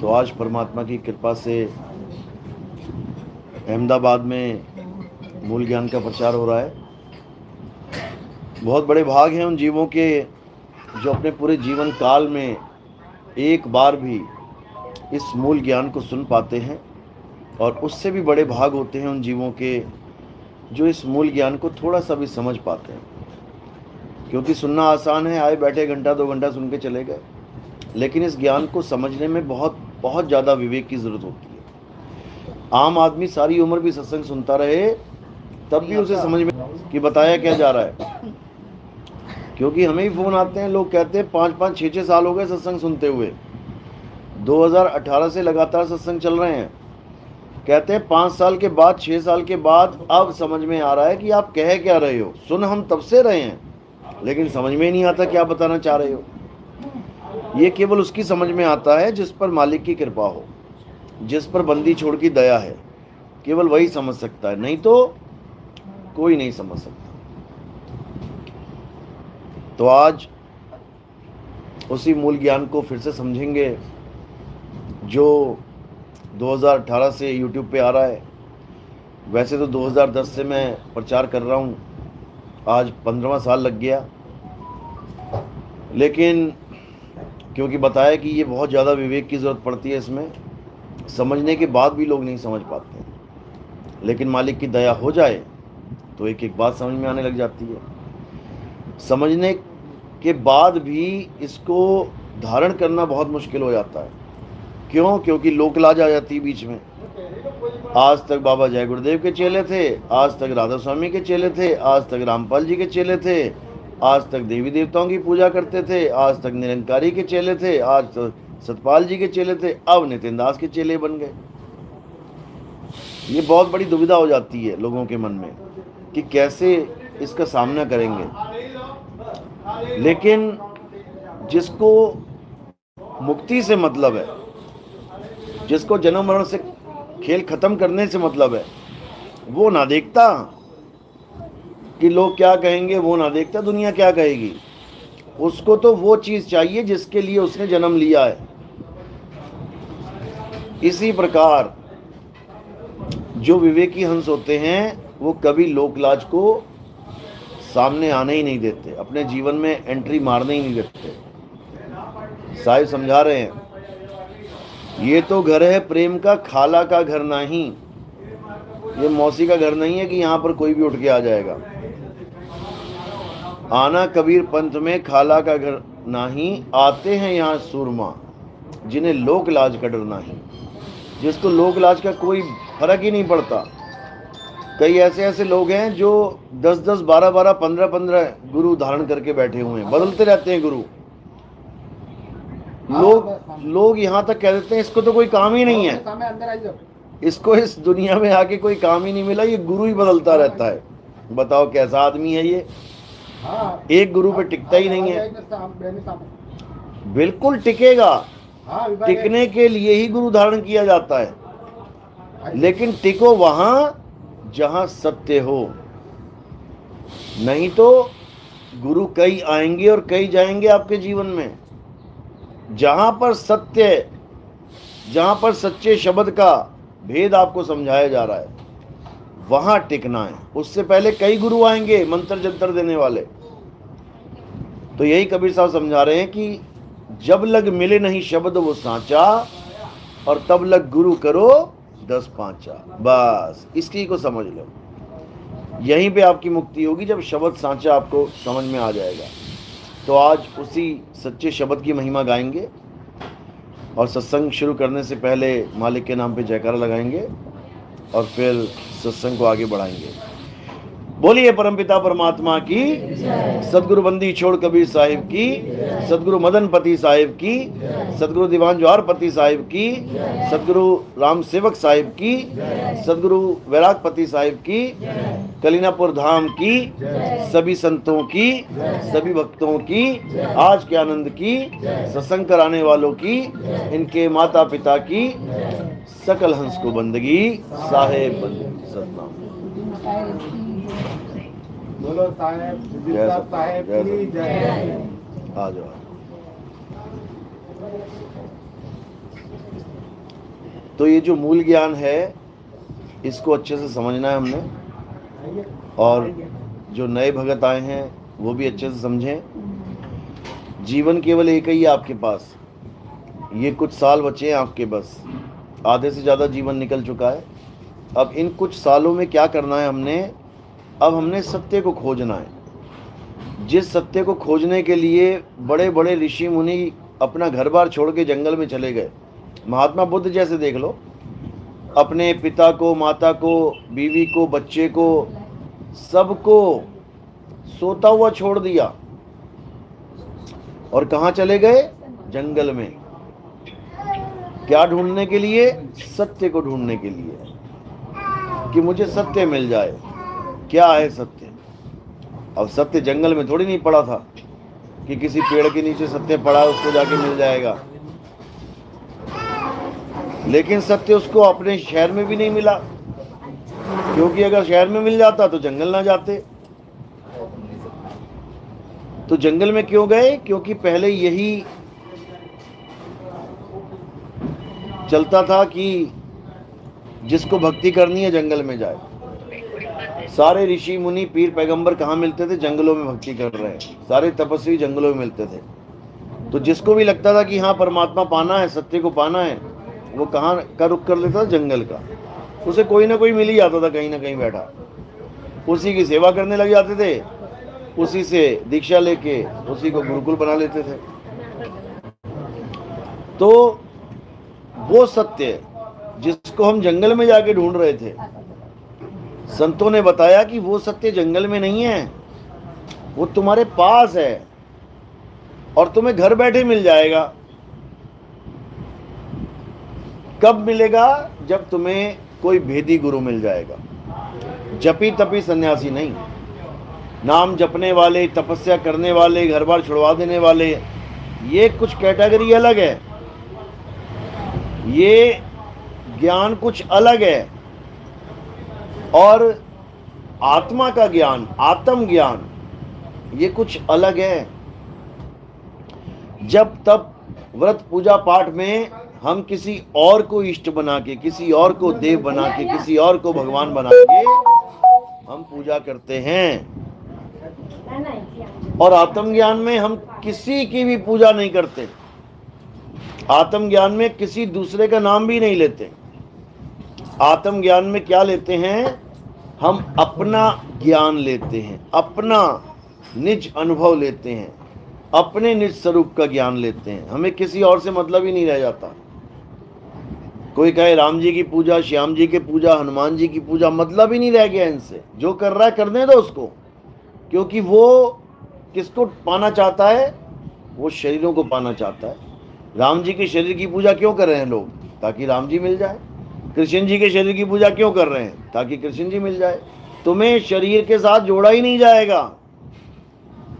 तो आज परमात्मा की कृपा से अहमदाबाद में मूल ज्ञान का प्रचार हो रहा है। बहुत बड़े भाग हैं उन जीवों के जो अपने पूरे जीवन काल में एक बार भी इस मूल ज्ञान को सुन पाते हैं, और उससे भी बड़े भाग होते हैं उन जीवों के जो इस मूल ज्ञान को थोड़ा सा भी समझ पाते हैं। क्योंकि सुनना आसान है, आए बैठे घंटा 2 घंटा सुन के चले गए, लेकिन इस ज्ञान को समझने में बहुत बहुत ज़्यादा विवेक की ज़रूरत होती है। आम आदमी सारी उम्र भी सत्संग सुनता रहे तब भी उसे समझ में कि बताया क्या जा रहा है। क्योंकि हमें ही फ़ोन आते हैं, लोग कहते हैं 5-5 6-6 साल हो गए सत्संग सुनते हुए, 2018 से लगातार सत्संग चल रहे हैं। कहते हैं 5 साल के बाद 6 साल के बाद अब समझ में आ रहा है कि आप कह क्या रहे हो। सुन हम तब से रहे हैं, लेकिन समझ में नहीं आता क्या बताना चाह रहे हो। ये केवल उसकी समझ में आता है जिस पर मालिक की कृपा हो, जिस पर बंदी छोड़ की दया है, केवल वही समझ सकता है, नहीं तो कोई नहीं समझ सकता। तो आज उसी मूल ज्ञान को फिर से समझेंगे जो 2018 से YouTube पे आ रहा है। वैसे तो 2010 से मैं प्रचार कर रहा हूँ, आज 15वां साल लग गया, लेकिन क्योंकि बताया कि ये बहुत ज़्यादा विवेक की ज़रूरत पड़ती है, इसमें समझने के बाद भी लोग नहीं समझ पाते। लेकिन मालिक की दया हो जाए तो एक एक बात समझ में आने लग जाती है। समझने के बाद भी इसको धारण करना बहुत मुश्किल हो जाता है। क्यों? क्योंकि लोकलाज आ जाती है बीच में। आज तक बाबा जय गुरुदेव के चेले थे, आज तक राधा स्वामी के चेले थे, आज तक रामपाल जी के चेले थे, आज तक देवी देवताओं की पूजा करते थे, आज तक निरंकारी के चेले थे, आज तक सतपाल जी के चेले थे, अब नितिन दास के चेले बन गए। ये बहुत बड़ी दुविधा हो जाती है लोगों के मन में कि कैसे इसका सामना करेंगे। लेकिन जिसको मुक्ति से मतलब है, जिसको जन्म मरण से खेल खत्म करने से मतलब है, वो ना देखता कि लोग क्या कहेंगे, वो ना देखता दुनिया क्या कहेगी। उसको तो वो चीज चाहिए जिसके लिए उसने जन्म लिया है। इसी प्रकार जो विवेकी हंस होते हैं वो कभी लोकलाज को सामने आने ही नहीं देते, अपने जीवन में एंट्री मारने ही नहीं देते। साहिब समझा रहे हैं, ये तो घर है प्रेम का, खाला का घर नहीं। ये मौसी का घर नहीं है कि यहाँ पर कोई भी उठ के आ जाएगा। आना कबीर पंथ में खाला का घर नहीं, आते हैं यहाँ सूरमा जिन्हें लोक लाज का डर नहीं। जिसको लोक लाज का कोई फर्क ही नहीं पड़ता। कई ऐसे ऐसे लोग हैं जो 10-10, 12-12, 15-15 गुरु धारण करके बैठे हुए हैं, बदलते रहते हैं गुरु। लोग यहाँ तक कह देते हैं इसको तो कोई काम ही नहीं है, इसको इस दुनिया में आके कोई काम ही नहीं मिला, ये गुरु ही बदलता रहता है। बताओ कैसा आदमी है ये। एक गुरु पे टिकता ही नहीं है। बिल्कुल टिकेगा, टिकने के लिए ही गुरु धारण किया जाता है। लेकिन टिको वहां जहां सत्य हो, नहीं तो गुरु कई आएंगे और कई जाएंगे आपके जीवन में। जहां पर सत्य, जहां पर सच्चे शब्द का भेद आपको समझाया जा रहा है, वहां टिकना है। उससे पहले कई गुरु आएंगे मंत्र जंतर देने वाले। तो यही कबीर साहब समझा रहे हैं कि जब लग मिले नहीं शब्द वो सांचा, और तब लग गुरु करो 10 पांचा। बस इसकी को समझ लो, यहीं पे आपकी मुक्ति होगी जब शब्द सांचा आपको समझ में आ जाएगा। तो आज उसी सच्चे शब्द की महिमा गाएंगे, और सत्संग शुरू करने से पहले मालिक के नाम पे जयकारा लगाएंगे, और फिर सत्संग को आगे बढ़ाएंगे। बोलिए परमपिता परमात्मा की, सदगुरु बंदी छोड़ कबीर साहिब की, सदगुरु मदन पति साहिब की, सदगुरु दीवान जवाहर पति साहिब की, सदगुरु राम सेवक साहिब की, सदगुरु वैराग पति साहिब की, कलीनापुर धाम की, सभी संतों की, सभी भक्तों की, आज के आनंद की, सत्संग कराने वालों की, इनके माता पिता की, सकल हंस को बंदगी साहेब बंदगी सतनाम। बोलो साहेब साहेब की जय। आ जाओ। तो ये जो मूल ज्ञान है इसको अच्छे से समझना है हमने, और जो नए भगत आए हैं वो भी अच्छे से समझें। जीवन केवल एक ही है आपके पास, ये कुछ साल बचे हैं आपके, बस आधे से ज़्यादा जीवन निकल चुका है। अब इन कुछ सालों में क्या करना है हमने? अब हमने सत्य को खोजना है। जिस सत्य को खोजने के लिए बड़े बड़े ऋषि मुनि अपना घर बार छोड़ के जंगल में चले गए। महात्मा बुद्ध जैसे देख लो, अपने पिता को, माता को, बीवी को, बच्चे को, सबको सोता हुआ छोड़ दिया और कहाँ चले गए? जंगल में। क्या ढूंढने के लिए? सत्य को ढूंढने के लिए, कि मुझे सत्य मिल जाए। क्या है सत्य? अब सत्य जंगल में थोड़ी नहीं पड़ा था कि किसी पेड़ के नीचे सत्य पड़ा है उसको जाके मिल जाएगा। लेकिन सत्य उसको अपने शहर में भी नहीं मिला, क्योंकि अगर शहर में मिल जाता तो जंगल ना जाते। तो जंगल में क्यों गए? क्योंकि पहले यही चलता था कि जिसको भक्ति करनी है जंगल में जाए। सारे ऋषि मुनि, पीर पैगंबर कहाँ मिलते थे? जंगलों में भक्ति कर रहे हैं। सारे तपस्वी जंगलों में मिलते थे। तो जिसको भी लगता था कि हाँ परमात्मा पाना है, सत्य को पाना है, वो कहाँ का रुख कर लेता था? जंगल का। उसे कोई ना कोई मिल ही जाता था कहीं ना कहीं बैठा, उसी की सेवा करने लग जाते थे, उसी से दीक्षा लेके उसी को गुरुकुल बना लेते थे। तो वो सत्य जिसको हम जंगल में जाके ढूंढ रहे थे, संतों ने बताया कि वो सत्य जंगल में नहीं है, वो तुम्हारे पास है और तुम्हें घर बैठे मिल जाएगा। कब मिलेगा? जब तुम्हें कोई भेदी गुरु मिल जाएगा। जपी तपी सन्यासी नहीं, नाम जपने वाले, तपस्या करने वाले, घर बार छुड़वा देने वाले, ये कुछ कैटेगरी अलग है, ये ज्ञान कुछ अलग है। और आत्मा का ज्ञान, आत्म ज्ञान, ये कुछ अलग है। जब तब व्रत पूजा पाठ में हम किसी और को इष्ट बना के, किसी और को देव बना के, किसी और को भगवान बना के हम पूजा करते हैं। और आत्मज्ञान में हम किसी की भी पूजा नहीं करते। आत्मज्ञान में किसी दूसरे का नाम भी नहीं लेते। आत्मज्ञान में क्या लेते हैं? हम अपना ज्ञान लेते हैं, अपना निज अनुभव लेते हैं, अपने निज स्वरूप का ज्ञान लेते हैं। हमें किसी और से मतलब ही नहीं रह जाता। कोई कहे राम जी की पूजा, श्याम जी की पूजा, हनुमान जी की पूजा, मतलब ही नहीं रह गया इनसे। जो कर रहा है करने दो उसको, क्योंकि वो किसको पाना चाहता है? वो शरीरों को पाना चाहता है। राम जी के शरीर की पूजा क्यों कर रहे हैं लोग? ताकि राम जी मिल जाए। कृष्ण जी के शरीर की पूजा क्यों कर रहे हैं? ताकि कृष्ण जी मिल जाए। तुम्हें शरीर के साथ जोड़ा ही नहीं जाएगा,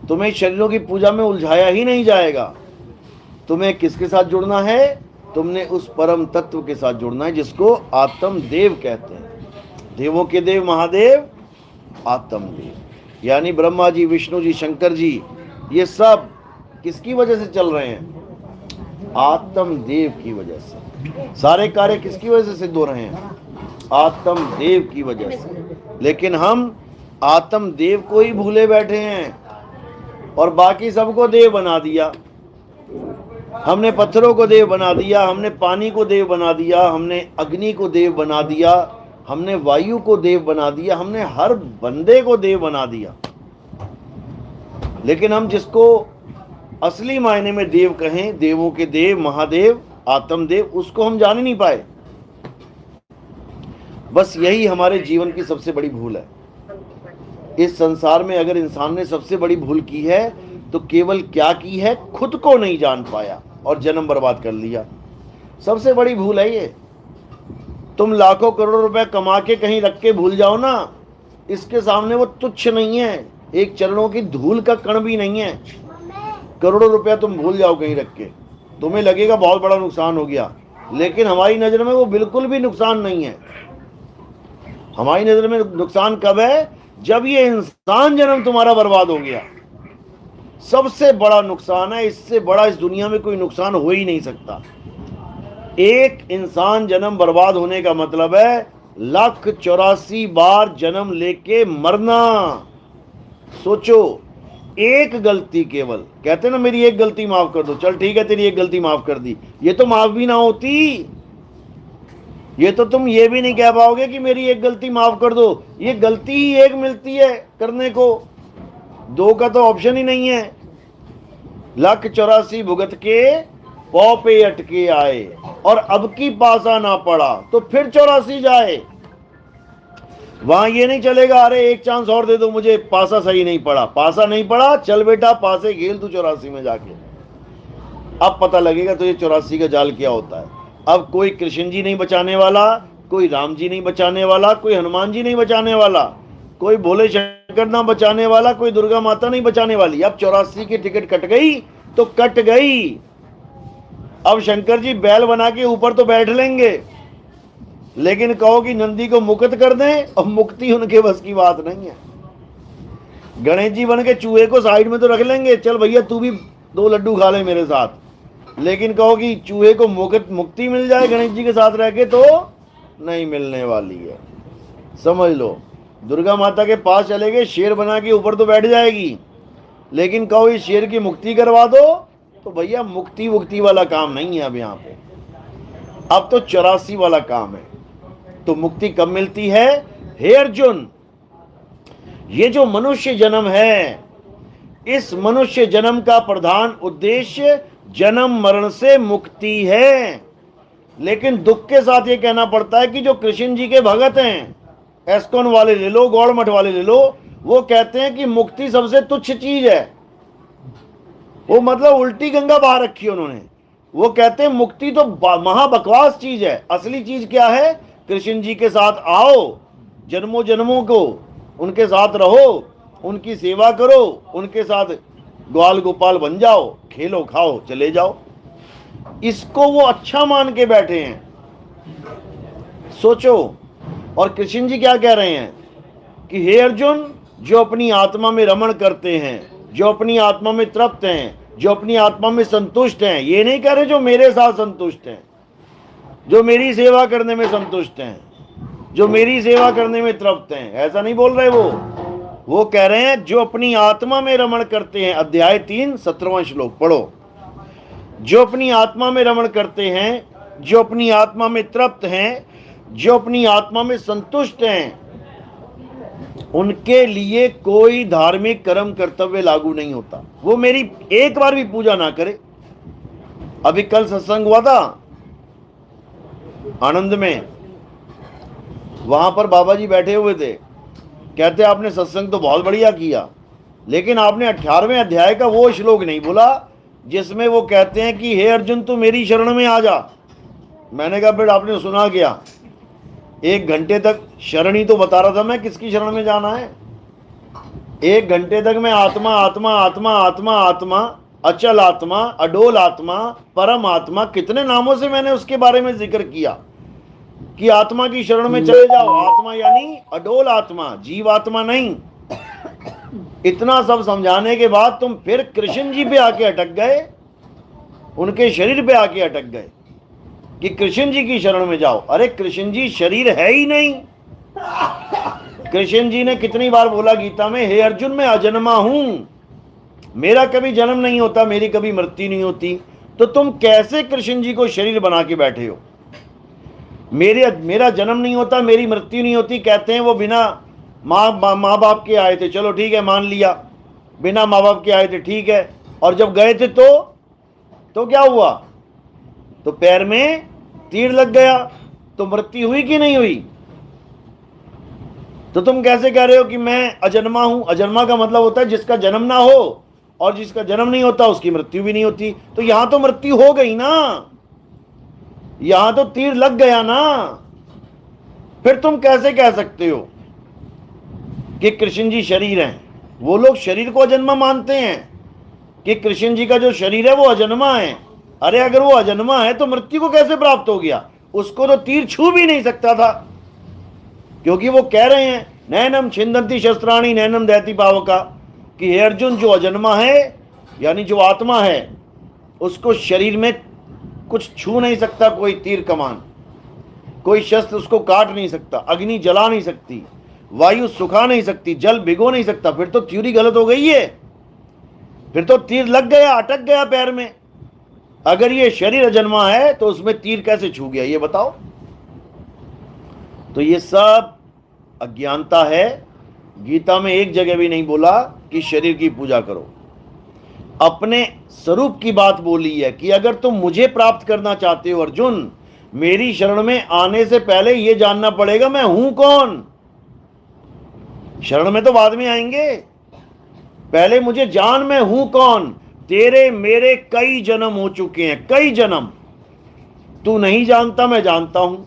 तुम्हें शरीरों की पूजा में उलझाया ही नहीं जाएगा। तुम्हें किसके साथ जुड़ना है? तुमने उस परम तत्व के साथ जुड़ना है जिसको आत्म देव कहते हैं। देवों के देव महादेव आत्म देव, यानी ब्रह्मा जी, विष्णु जी, शंकर जी, ये सब किसकी वजह से चल रहे हैं? आत्म देव की वजह से। सारे कार्य किसकी वजह से सिद्ध हो रहे हैं? आत्म देव की वजह से। लेकिन हम आत्म देव को ही भूले बैठे हैं और बाकी सबको देव बना दिया। हमने पत्थरों को देव बना दिया, हमने पानी को देव बना दिया, हमने अग्नि को देव बना दिया, हमने वायु को देव बना दिया, हमने हर बंदे को देव बना दिया। लेकिन हम जिसको असली मायने में देव कहें, देवों के देव, महादेव, आत्मदेव, उसको हम जान ही नहीं पाए। बस यही हमारे जीवन की सबसे बड़ी भूल है। इस संसार में अगर इंसान ने सबसे बड़ी भूल की है तो केवल क्या की है? खुद को नहीं जान पाया और जन्म बर्बाद कर लिया। सबसे बड़ी भूल है ये। तुम लाखों करोड़ों रुपए कमा के कहीं रख के भूल जाओ ना, इसके सामने वो तुच्छ नहीं है, एक चरणों की धूल का कण भी नहीं है। करोड़ों रुपया तुम भूल जाओ कहीं रख के, तुम्हें लगेगा बहुत बड़ा नुकसान हो गया, लेकिन हमारी नजर में वो बिल्कुल भी नुकसान नहीं है। हमारी नजर में नुकसान कब है? जब ये इंसान जन्म तुम्हारा बर्बाद हो गया। सबसे बड़ा नुकसान है, इससे बड़ा इस दुनिया में कोई नुकसान हो ही नहीं सकता। एक इंसान जन्म बर्बाद होने का मतलब है 1,84 बार जन्म लेके मरना। सोचो, एक गलती केवल, कहते ना मेरी एक गलती माफ कर दो, चल ठीक है तेरी एक गलती माफ कर दी, ये तो माफ भी ना होती। ये तो तुम ये भी नहीं कह पाओगे कि मेरी एक गलती माफ कर दो, ये गलती ही एक मिलती है करने को, दो का तो ऑप्शन ही नहीं है। 1,84 भुगत के पौ पे अटके आए, और अब की पासा ना पड़ा तो फिर 84 जाए। वहां ये नहीं चलेगा अरे एक चांस और दे दो मुझे, पासा सही नहीं पड़ा, पासा नहीं पड़ा, चल बेटा पासे खेल तू 84 में जाके, अब पता लगेगा तो ये 84 का जाल क्या होता है। अब कोई कृष्ण जी नहीं बचाने वाला, कोई राम जी नहीं बचाने वाला, कोई हनुमान जी नहीं बचाने वाला, कोई भोले शंकर ना बचाने वाला, कोई दुर्गा माता नहीं बचाने वाली। अब 84 की टिकट कट गई तो कट गई। अब शंकर जी बैल बना के ऊपर तो बैठ लेंगे, लेकिन कहो कि नंदी को मुक्त कर दें, और मुक्ति उनके बस की बात नहीं है। गणेश जी बन के चूहे को साइड में तो रख लेंगे, चल भैया तू भी 2 लड्डू खा ले मेरे साथ, लेकिन कहो कि चूहे को मुक्ति मिल जाए गणेश जी के साथ रह के, तो नहीं मिलने वाली है। समझ लो, दुर्गा माता के पास चले गए, शेर बना के ऊपर तो बैठ जाएगी, लेकिन कहो इस शेर की मुक्ति करवा दो, तो भैया मुक्ति वाला काम नहीं है अब यहाँ पे, अब तो 84 वाला काम है। तो मुक्ति कब मिलती है? हे अर्जुन, ये जो मनुष्य जन्म है, इस मनुष्य जन्म का प्रधान उद्देश्य जन्म मरण से मुक्ति है। लेकिन दुख के साथ ये कहना पड़ता है कि जो कृष्ण जी के भगत हैं, एस्कॉन वाले ले लो, गौड़ मठ वाले ले लो, वो कहते हैं कि मुक्ति सबसे तुच्छ चीज है। वो मतलब उल्टी गंगा बहा रखी है उन्होंने। वो कहते हैं मुक्ति तो महाबकवास चीज है, असली चीज क्या है? कृष्ण जी के साथ आओ, जन्मों जन्मों को उनके साथ रहो, उनकी सेवा करो, उनके साथ ग्वाल गोपाल बन जाओ, खेलो खाओ चले जाओ। इसको वो अच्छा मान के बैठे हैं। सोचो, और कृष्ण जी क्या कह रहे हैं कि हे अर्जुन, जो अपनी आत्मा में रमण करते हैं, जो अपनी आत्मा में तृप्त हैं, जो अपनी आत्मा में संतुष्ट हैं, ये नहीं कह रहे जो मेरे साथ संतुष्ट हैं, जो मेरी सेवा करने में संतुष्ट हैं, जो मेरी सेवा करने में तृप्त हैं, ऐसा नहीं बोल रहे वो कह रहे हैं जो अपनी आत्मा में रमण करते हैं। अध्याय 3 17वां श्लोक पढ़ो। जो अपनी आत्मा में रमण करते हैं, जो अपनी आत्मा में तृप्त हैं, जो अपनी आत्मा में संतुष्ट हैं, उनके लिए कोई धार्मिक कर्म कर्तव्य लागू नहीं होता। वो मेरी एक बार भी पूजा ना करे। अभी कल सत्संग हुआ था आनंद में, वहां पर बाबा जी बैठे हुए थे, कहते आपने सत्संग तो बहुत बढ़िया किया, लेकिन आपने 18वें अध्याय का वो श्लोक नहीं बोला जिसमें वो कहते हैं कि हे अर्जुन तू मेरी शरण में आ जा। मैंने कहा फिर आपने सुना क्या? 1 घंटे तक शरण ही तो बता रहा था मैं, किसकी शरण में जाना है। 1 घंटे तक मैं आत्मा आत्मा आत्मा आत्मा आत्मा, अचल आत्मा, अडोल आत्मा, परम आत्मा, कितने नामों से मैंने उसके बारे में जिक्र किया कि आत्मा की शरण में चले जाओ। आत्मा यानी अडोल आत्मा, जीव आत्मा नहीं। इतना सब समझाने के बाद तुम फिर कृष्ण जी पे आके अटक गए, उनके शरीर पे आके अटक गए कि कृष्ण जी की शरण में जाओ। अरे कृष्ण जी शरीर है ही नहीं। कृष्ण जी ने कितनी बार बोला गीता में, हे अर्जुन मैं अजन्मा हूं, मेरा कभी जन्म नहीं होता, मेरी कभी मृत्यु नहीं होती। तो तुम कैसे कृष्ण जी को शरीर बना के बैठे हो? मेरा जन्म नहीं होता, मेरी मृत्यु नहीं होती, कहते हैं वो बिना माँ बाप के आए थे, चलो ठीक है मान लिया, बिना माँ बाप के आए थे ठीक है, और जब गए थे तो क्या हुआ? तो पैर में तीर लग गया, तो मृत्यु हुई कि नहीं हुई? तो तुम कैसे कह रहे हो कि मैं अजन्मा हूं? अजन्मा का मतलब होता है जिसका जन्म ना हो, और जिसका जन्म नहीं होता उसकी मृत्यु भी नहीं होती। तो यहां तो मृत्यु हो गई ना, यहां तो तीर लग गया ना। फिर तुम कैसे कह सकते हो कि कृष्ण जी शरीर हैं? वो लोग शरीर को अजन्मा मानते हैं कि कृष्ण जी का जो शरीर है वो अजन्मा है। अरे अगर वो अजन्मा है तो मृत्यु को कैसे प्राप्त हो गया? उसको तो तीर छू भी नहीं सकता था, क्योंकि वो कह रहे हैं नैनम छिंदंती शस्त्राणी नैनम दहती पावका, कि हे अर्जुन जो अजन्मा है यानी जो आत्मा है उसको शरीर में कुछ छू नहीं सकता, कोई तीर कमान, कोई शस्त्र उसको काट नहीं सकता, अग्नि जला नहीं सकती, वायु सुखा नहीं सकती, जल भिगो नहीं सकता, फिर तो थ्योरी गलत हो गई है, फिर तो तीर लग गया, अटक गया पैर में। अगर ये शरीर अजन्मा है तो उसमें तीर कैसे छू गया, ये बताओ। तो ये सब अज्ञानता है। गीता में एक जगह भी नहीं बोला कि शरीर की पूजा करो, अपने स्वरूप की बात बोली है कि अगर तुम मुझे प्राप्त करना चाहते हो अर्जुन, मेरी शरण में आने से पहले यह जानना पड़ेगा मैं हूं कौन। शरण में तो बाद में आएंगे, पहले मुझे जान मैं हूं कौन। तेरे मेरे कई जन्म हो चुके हैं, कई जन्म। तू नहीं जानता, मैं जानता हूं।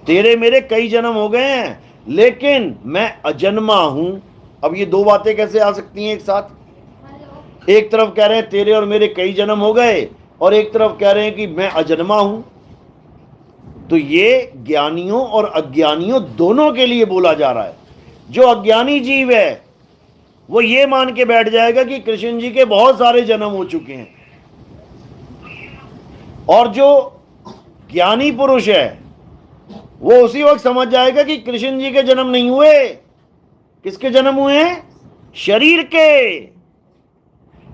तेरे मेरे कई जन्म हो गए हैं, लेकिन मैं अजन्मा हूं। अब ये दो बातें कैसे आ सकती हैं एक साथ? एक तरफ कह रहे हैं तेरे और मेरे कई जन्म हो गए, और एक तरफ कह रहे हैं कि मैं अजन्मा हूं। तो ये ज्ञानियों और अज्ञानियों दोनों के लिए बोला जा रहा है। जो अज्ञानी जीव है वो ये मान के बैठ जाएगा कि कृष्ण जी के बहुत सारे जन्म हो चुके हैं, और जो ज्ञानी पुरुष है वो उसी वक्त समझ जाएगा कि कृष्ण जी के जन्म नहीं हुए। किसके जन्म हुए हैं? शरीर के,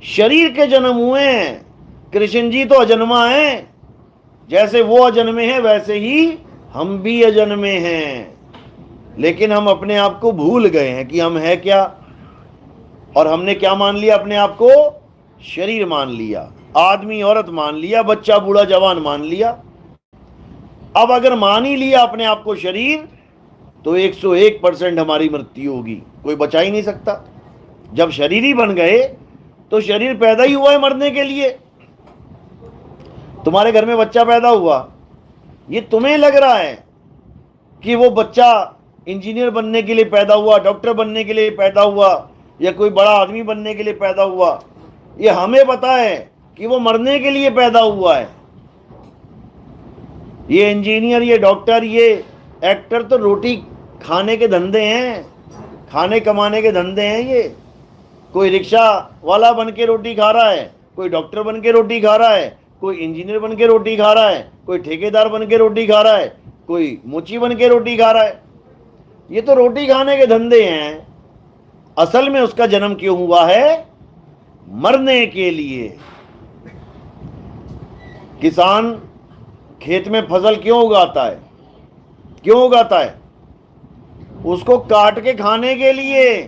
शरीर के जन्म हुए हैं। कृष्ण जी तो अजन्मा हैं, जैसे वो अजन्मे हैं वैसे ही हम भी अजन्मे हैं। लेकिन हम अपने आप को भूल गए हैं कि हम है क्या, और हमने क्या मान लिया अपने आप को? शरीर मान लिया, आदमी औरत मान लिया, बच्चा बूढ़ा जवान मान लिया। अब अगर मान ही लिया अपने आप को शरीर, तो 101% हमारी मृत्यु होगी, कोई बचा ही नहीं सकता। जब शरीर ही बन गए तो शरीर पैदा ही हुआ है मरने के लिए। तुम्हारे घर में बच्चा पैदा हुआ, ये तुम्हें लग रहा है कि वो बच्चा इंजीनियर बनने के लिए पैदा हुआ, डॉक्टर बनने के लिए पैदा हुआ, या कोई बड़ा आदमी बनने के लिए पैदा हुआ। ये हमें पता है कि वो मरने के लिए पैदा हुआ है। ये इंजीनियर, ये डॉक्टर, ये एक्टर तो रोटी खाने के धंधे हैं, खाने कमाने के धंधे हैं। ये कोई रिक्शा वाला बन के रोटी खा रहा है, कोई डॉक्टर बन के रोटी खा रहा है, कोई इंजीनियर बन के रोटी खा रहा है, कोई ठेकेदार बन के रोटी खा रहा है, कोई मुची बन के रोटी खा रहा है। ये तो रोटी खाने के धंधे हैं। असल में उसका जन्म क्यों हुआ है? मरने के लिए। किसान खेत में फसल क्यों उगाता है? क्यों उगाता है? उसको काट के खाने के लिए,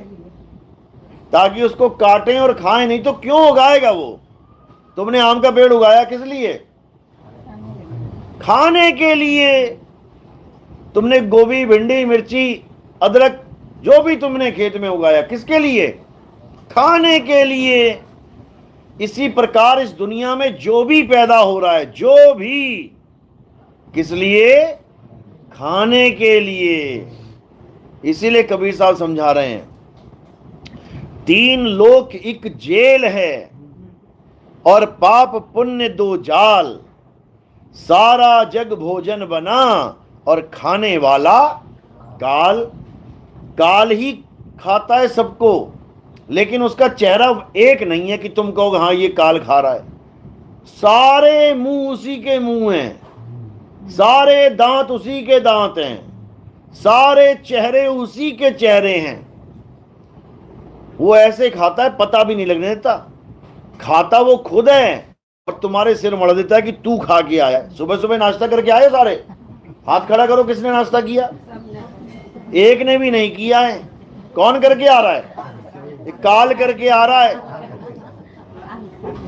ताकि उसको काटें और खाएं। नहीं तो क्यों उगाएगा वो? तुमने आम का पेड़ उगाया किस लिए? खाने के लिए। तुमने गोभी, भिंडी, मिर्ची, अदरक, जो भी तुमने खेत में उगाया, किसके लिए? खाने के लिए। इसी प्रकार इस दुनिया में जो भी पैदा हो रहा है, जो भी, किस लिए? खाने के लिए। इसीलिए कबीर साहब समझा रहे हैं, 3 लोक एक जेल है, और पाप पुण्य 2 जाल। सारा जग भोजन बना, और खाने वाला काल। काल ही खाता है सबको, लेकिन उसका चेहरा एक नहीं है कि तुम कहोगे हाँ ये काल खा रहा है। सारे मुंह उसी के मुंह हैं, सारे दांत उसी के दांत हैं, सारे चेहरे उसी के चेहरे हैं। वो ऐसे खाता है पता भी नहीं लगने देता। खाता वो खुद है, और तुम्हारे सिर मड़ देता है कि तू खा के आया। सुबह सुबह नाश्ता करके आए सारे? हाथ खड़ा करो, किसने नाश्ता किया? एक ने भी नहीं किया है। कौन करके आ रहा है? एक काल करके आ रहा है।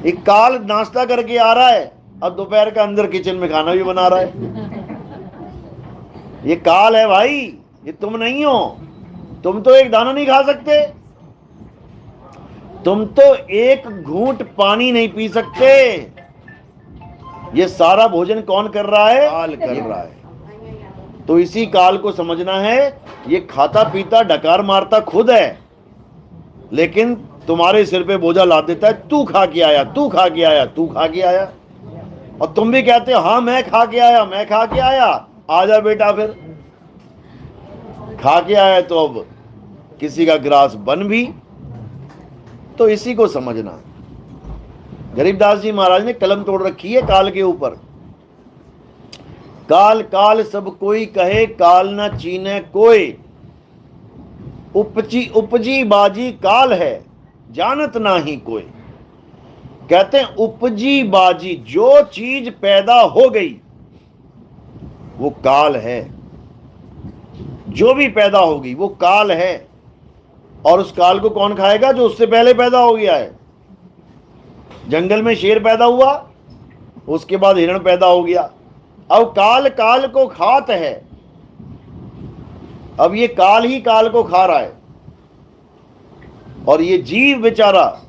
एक काल नाश्ता करके आ रहा है, अब दोपहर का अंदर किचन में खाना भी बना रहा है। ये काल है भाई, ये तुम नहीं हो। तुम तो एक दाना नहीं खा सकते, तुम तो एक घूंट पानी नहीं पी सकते। ये सारा भोजन कौन कर रहा है? काल कर रहा है। तो इसी काल को समझना है। ये खाता पीता डकार मारता खुद है, लेकिन तुम्हारे सिर पे बोझा ला देता है, तू खा के आया, तू खा के आया, तू खा के आया। और तुम भी कहते हो हाँ मैं खा के आया, मैं खा के आया। आजा बेटा, फिर खा के आया तो अब किसी का ग्रास बन भी। तो इसी को समझना। गरीबदास जी महाराज ने कलम तोड़ रखी है काल के ऊपर। काल काल सब कोई कहे, काल न चीने कोई, उपजी उपजी बाजी काल है, जानत ना ही कोई। कहते हैं उपजी बाजी, जो चीज पैदा हो गई वो काल है, जो भी पैदा होगी वो काल है। और उस काल को कौन खाएगा? जो उससे पहले पैदा हो गया है। जंगल में शेर पैदा हुआ, उसके बाद हिरण पैदा हो गया, अब काल काल को खात है। अब ये काल ही काल को खा रहा है, और ये जीव बेचारा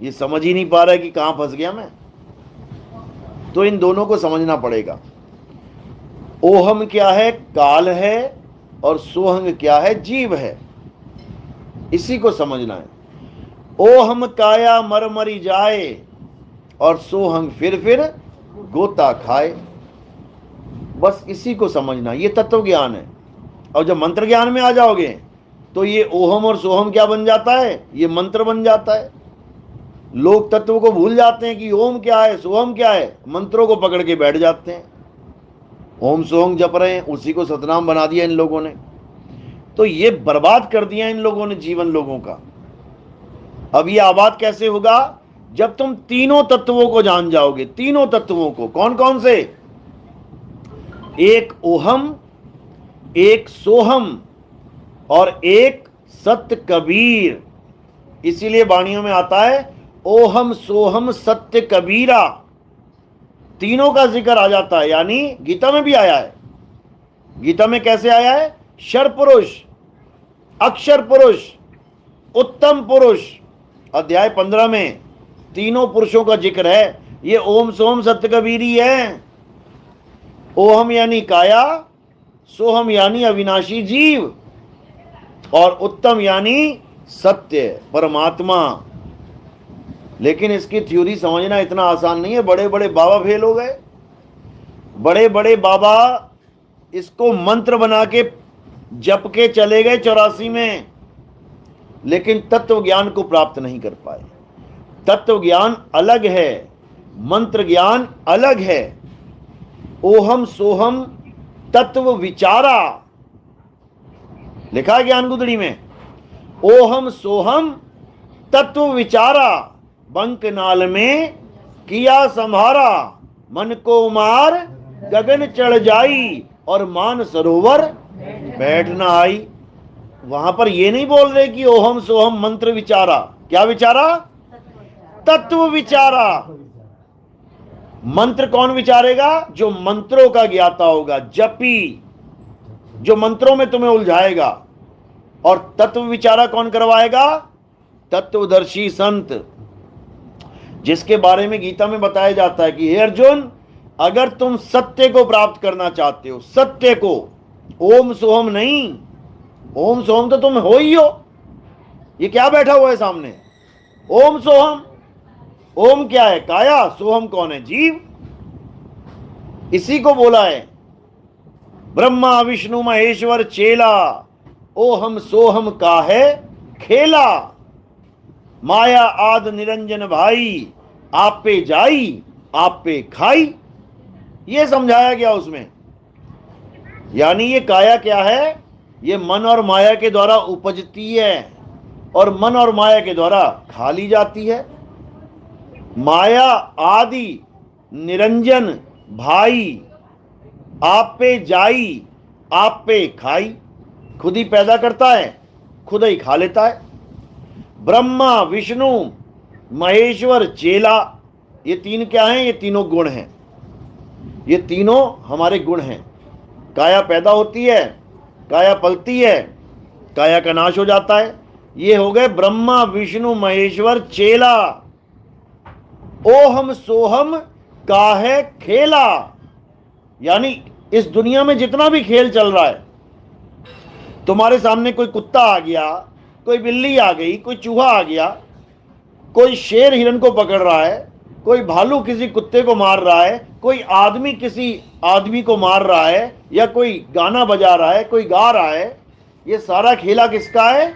ये समझ ही नहीं पा रहा है कि कहां फंस गया मैं। तो इन दोनों को समझना पड़ेगा। ओहम क्या है? काल है, और सोहंग क्या है? जीव है। इसी को समझना है। ओहम काया मर मरी जाए, और सोहंग फिर गोता खाए। बस इसी को समझना, ये तत्व ज्ञान है। और जब मंत्र ज्ञान में आ जाओगे तो ये ओहम और सोहम क्या बन जाता है? ये मंत्र बन जाता है। लोग तत्व को भूल जाते हैं कि ओम क्या है, सोहम क्या है, मंत्रों को पकड़ के बैठ जाते हैं। ओम सोहम जप रहे हैं, उसी को सतनाम बना दिया इन लोगों ने। तो ये बर्बाद कर दिया इन लोगों ने जीवन लोगों का। अब ये आबाद कैसे होगा? जब तुम तीनों तत्वों को जान जाओगे। तीनों तत्वों को कौन कौन से? एक ओहम, एक सोहम, और एक सत्य कबीर। इसीलिए वाणियों में आता है ओहम सोहम सत्य कबीरा। तीनों का जिक्र आ जाता है, यानी गीता में भी आया है। गीता में कैसे आया है? शर पुरुष, अक्षर पुरुष, उत्तम पुरुष। अध्याय 15 में तीनों पुरुषों का जिक्र है। ये ओम सोम सत्य कबीरी है। ओहम यानी काया, सोहम यानी अविनाशी जीव, और उत्तम यानी सत्य परमात्मा। लेकिन इसकी थ्योरी समझना इतना आसान नहीं है। बड़े बड़े बाबा फेल हो गए। बड़े बड़े बाबा इसको मंत्र बना के जप के चले गए 84 में, लेकिन तत्व ज्ञान को प्राप्त नहीं कर पाए। तत्व ज्ञान अलग है, मंत्र ज्ञान अलग है। ओहम सोहम तत्व विचारा, लिखा है ज्ञान गुदड़ी में। ओहम सोहम तत्व विचारा, बंक नाल में किया संभारा, मन को मार गगन चढ़ जाई, और मान सरोवर बैठ ना आई। वहां पर ये नहीं बोल रहे कि ओहम सोहम मंत्र विचारा। क्या विचारा? तत्व विचारा। मंत्र कौन विचारेगा? जो मंत्रों का ज्ञाता होगा, जपी, जो मंत्रों में तुम्हें उलझाएगा। और तत्व विचारा कौन करवाएगा? तत्वदर्शी संत, जिसके बारे में गीता में बताया जाता है कि हे अर्जुन, अगर तुम सत्य को प्राप्त करना चाहते हो, सत्य को, ओम सोहम नहीं, ओम सोहम तो तुम हो ही हो। ये क्या बैठा हुआ है सामने? ओम सोहम। ओम क्या है? काया। सोहम कौन है? जीव। इसी को बोला है ब्रह्मा विष्णु महेश्वर चेला, ओहम सोहम का है खेला, माया आद निरंजन भाई, आप पे जाई आप पे खाई। ये समझाया गया उसमें। यानी ये काया क्या है? ये मन और माया के द्वारा उपजती है, और मन और माया के द्वारा खा ली जाती है। माया आदि निरंजन भाई, आप पे जाई आप पे खाई। खुद ही पैदा करता है, खुद ही खा लेता है। ब्रह्मा विष्णु महेश्वर चेला, ये तीन क्या हैं? ये तीनों गुण हैं। ये तीनों हमारे गुण हैं। काया पैदा होती है, काया पलती है, काया का नाश हो जाता है। ये हो गए ब्रह्मा विष्णु महेश्वर चेला। ओहम सोहम काहे खेला, यानी इस दुनिया में जितना भी खेल चल रहा है, तुम्हारे सामने कोई कुत्ता आ गया, कोई बिल्ली आ गई, कोई चूहा आ गया, कोई शेर हिरन को पकड़ रहा है, कोई भालू किसी कुत्ते को मार रहा है, कोई आदमी किसी आदमी को मार रहा है, या कोई गाना बजा रहा है, कोई गा रहा है, ये सारा खेला किसका है?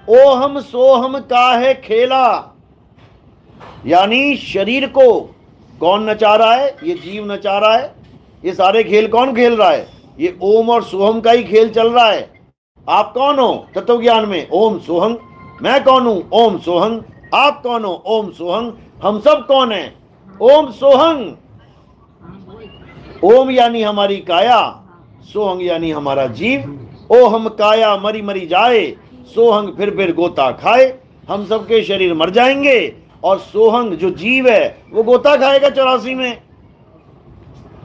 ओहम सोहम का है खेला। यानी शरीर को कौन नचा रहा है? ये जीव नचा रहा है। ये सारे खेल कौन खेल रहा है? ये ओम और सोहम का ही खेल चल रहा है। आप कौन हो तत्व ज्ञान में? ओम सोहम। मैं कौन हूं? ओम सोहम। आप कौन हो? ओम सोहम। हम सब कौन है? ओम सोहम। ओम यानी हमारी काया, सोहंग यानी हमारा जीव। ओ हम काया मरी मरी जाए, सोहंग फिर गोता खाए। हम सबके शरीर मर जाएंगे और सोहंग जो जीव है वो गोता खाएगा 84 में।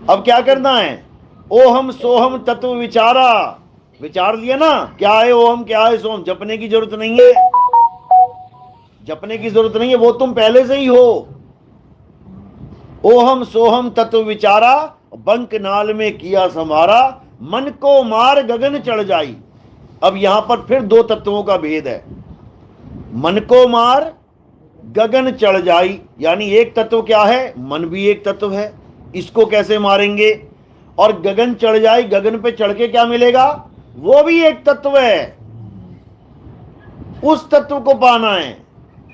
अब क्या करना है? ओहम सोहम तत्व विचारा। विचार लिया ना, क्या है ओहम क्या है सोहम। जपने की जरूरत नहीं है, जपने की जरूरत नहीं है, वो तुम पहले से ही हो। ओहम सोहम तत्व विचारा, बंक नाल में किया संभारा, मन को मार गगन चढ़ जाई। अब यहां पर फिर दो तत्वों का भेद है। मन को मार गगन चढ़ जाई, यानी एक तत्व क्या है? मन भी एक तत्व है, इसको कैसे मारेंगे? और गगन चढ़ जाए, गगन पे चढ़ के क्या मिलेगा? वो भी एक तत्व है, उस तत्व को पाना है।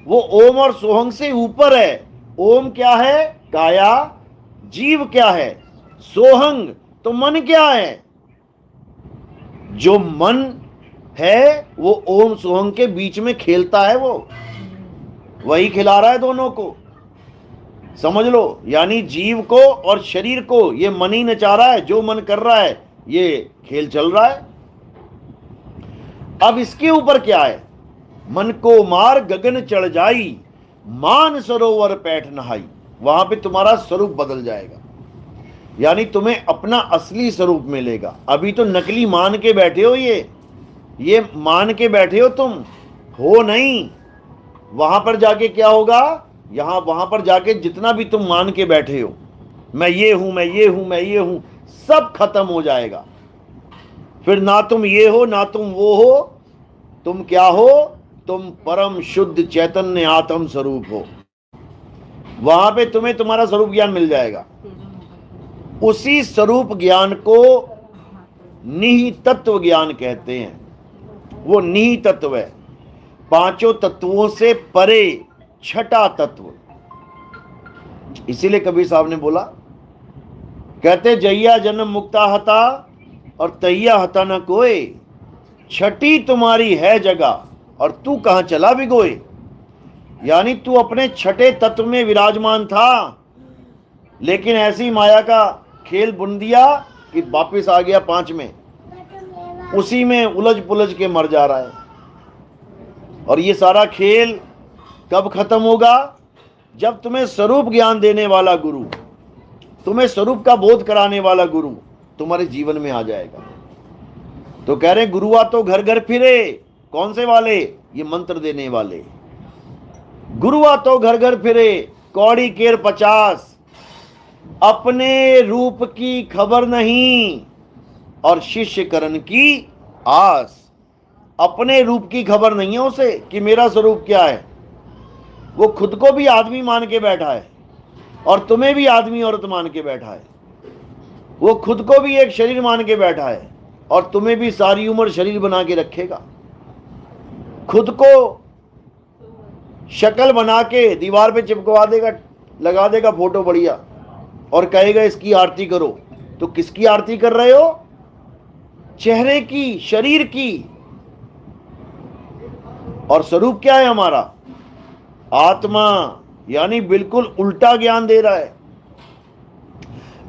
वो ओम और सोहंग से ऊपर है। ओम क्या है? काया। जीव क्या है? सोहंग। तो मन क्या है? जो मन है वो ओम सोहंग के बीच में खेलता है, वो वही खिला रहा है दोनों को। समझ लो, यानी जीव को और शरीर को ये मन ही नचा रहा है। जो मन कर रहा है ये खेल चल रहा है। अब इसके ऊपर क्या है? मन को मार गगन चढ़ जाई, मान सरोवर पैठ नहाई। वहां पे तुम्हारा स्वरूप बदल जाएगा, यानी तुम्हें अपना असली स्वरूप मिलेगा। अभी तो नकली मान के बैठे हो, ये मान के बैठे हो, तुम हो नहीं। वहां पर जाके क्या होगा? वहां पर जाके जितना भी तुम मान के बैठे हो, मैं ये हूं, मैं ये हूं, मैं ये हूं, सब खत्म हो जाएगा। फिर ना तुम ये हो ना तुम वो हो। तुम क्या हो? तुम परम शुद्ध चैतन्य आत्म स्वरूप हो। वहां पे तुम्हें तुम्हारा स्वरूप ज्ञान मिल जाएगा। उसी स्वरूप ज्ञान को निहित तत्व ज्ञान कहते हैं। वो निहित तत्व है, पांचों तत्वों से परे छठा तत्व। इसीलिए कबीर साहब ने बोला, कहते जैया जन्म मुक्ता हता और तैया हता न कोई, छठी तुम्हारी है जगह और तू कहां चला भिगोए। यानी तू अपने छठे तत्व में विराजमान था, लेकिन ऐसी माया का खेल बुन दिया कि वापिस आ गया 5 में, उसी में उलझ पुलझ के मर जा रहा है। और ये सारा खेल कब खत्म होगा? जब तुम्हें स्वरूप ज्ञान देने वाला गुरु, तुम्हें स्वरूप का बोध कराने वाला गुरु तुम्हारे जीवन में आ जाएगा। तो कह रहे गुरुआ तो घर घर फिरे। कौन से वाले? ये मंत्र देने वाले। गुरुआ तो घर घर फिरे, कौड़ी केर 50, अपने रूप की खबर नहीं और शिष्य करण की आस। अपने रूप की खबर नहीं है उसे कि मेरा स्वरूप क्या है। वो खुद को भी आदमी मान के बैठा है और तुम्हें भी आदमी औरत मान के बैठा है। वो खुद को भी एक शरीर मान के बैठा है और तुम्हें भी सारी उम्र शरीर बना के रखेगा। खुद को शक्ल बना के दीवार पे चिपकवा देगा, लगा देगा फोटो बढ़िया, और कहेगा इसकी आरती करो। तो किसकी आरती कर रहे हो? चेहरे की, शरीर की। और स्वरूप क्या है हमारा? आत्मा। यानी बिल्कुल उल्टा ज्ञान दे रहा है।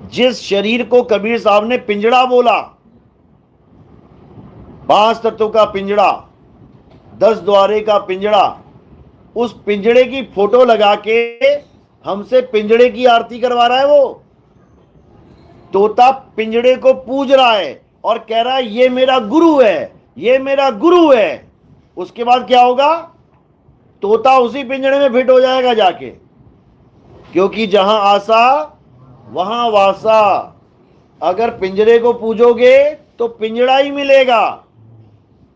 जिस शरीर को कबीर साहब ने पिंजड़ा बोला, 5 तत्वों का पिंजड़ा, 10 द्वारे का पिंजड़ा, उस पिंजड़े की फोटो लगा के हमसे पिंजड़े की आरती करवा रहा है। वो तोता पिंजड़े को पूज रहा है और कह रहा है ये मेरा गुरु है, ये मेरा गुरु है। उसके बाद क्या होगा? तोता उसी पिंजड़े में फिट हो जाएगा जाके, क्योंकि जहां आशा वहां वासा। अगर पिंजरे को पूजोगे तो पिंजड़ा ही मिलेगा,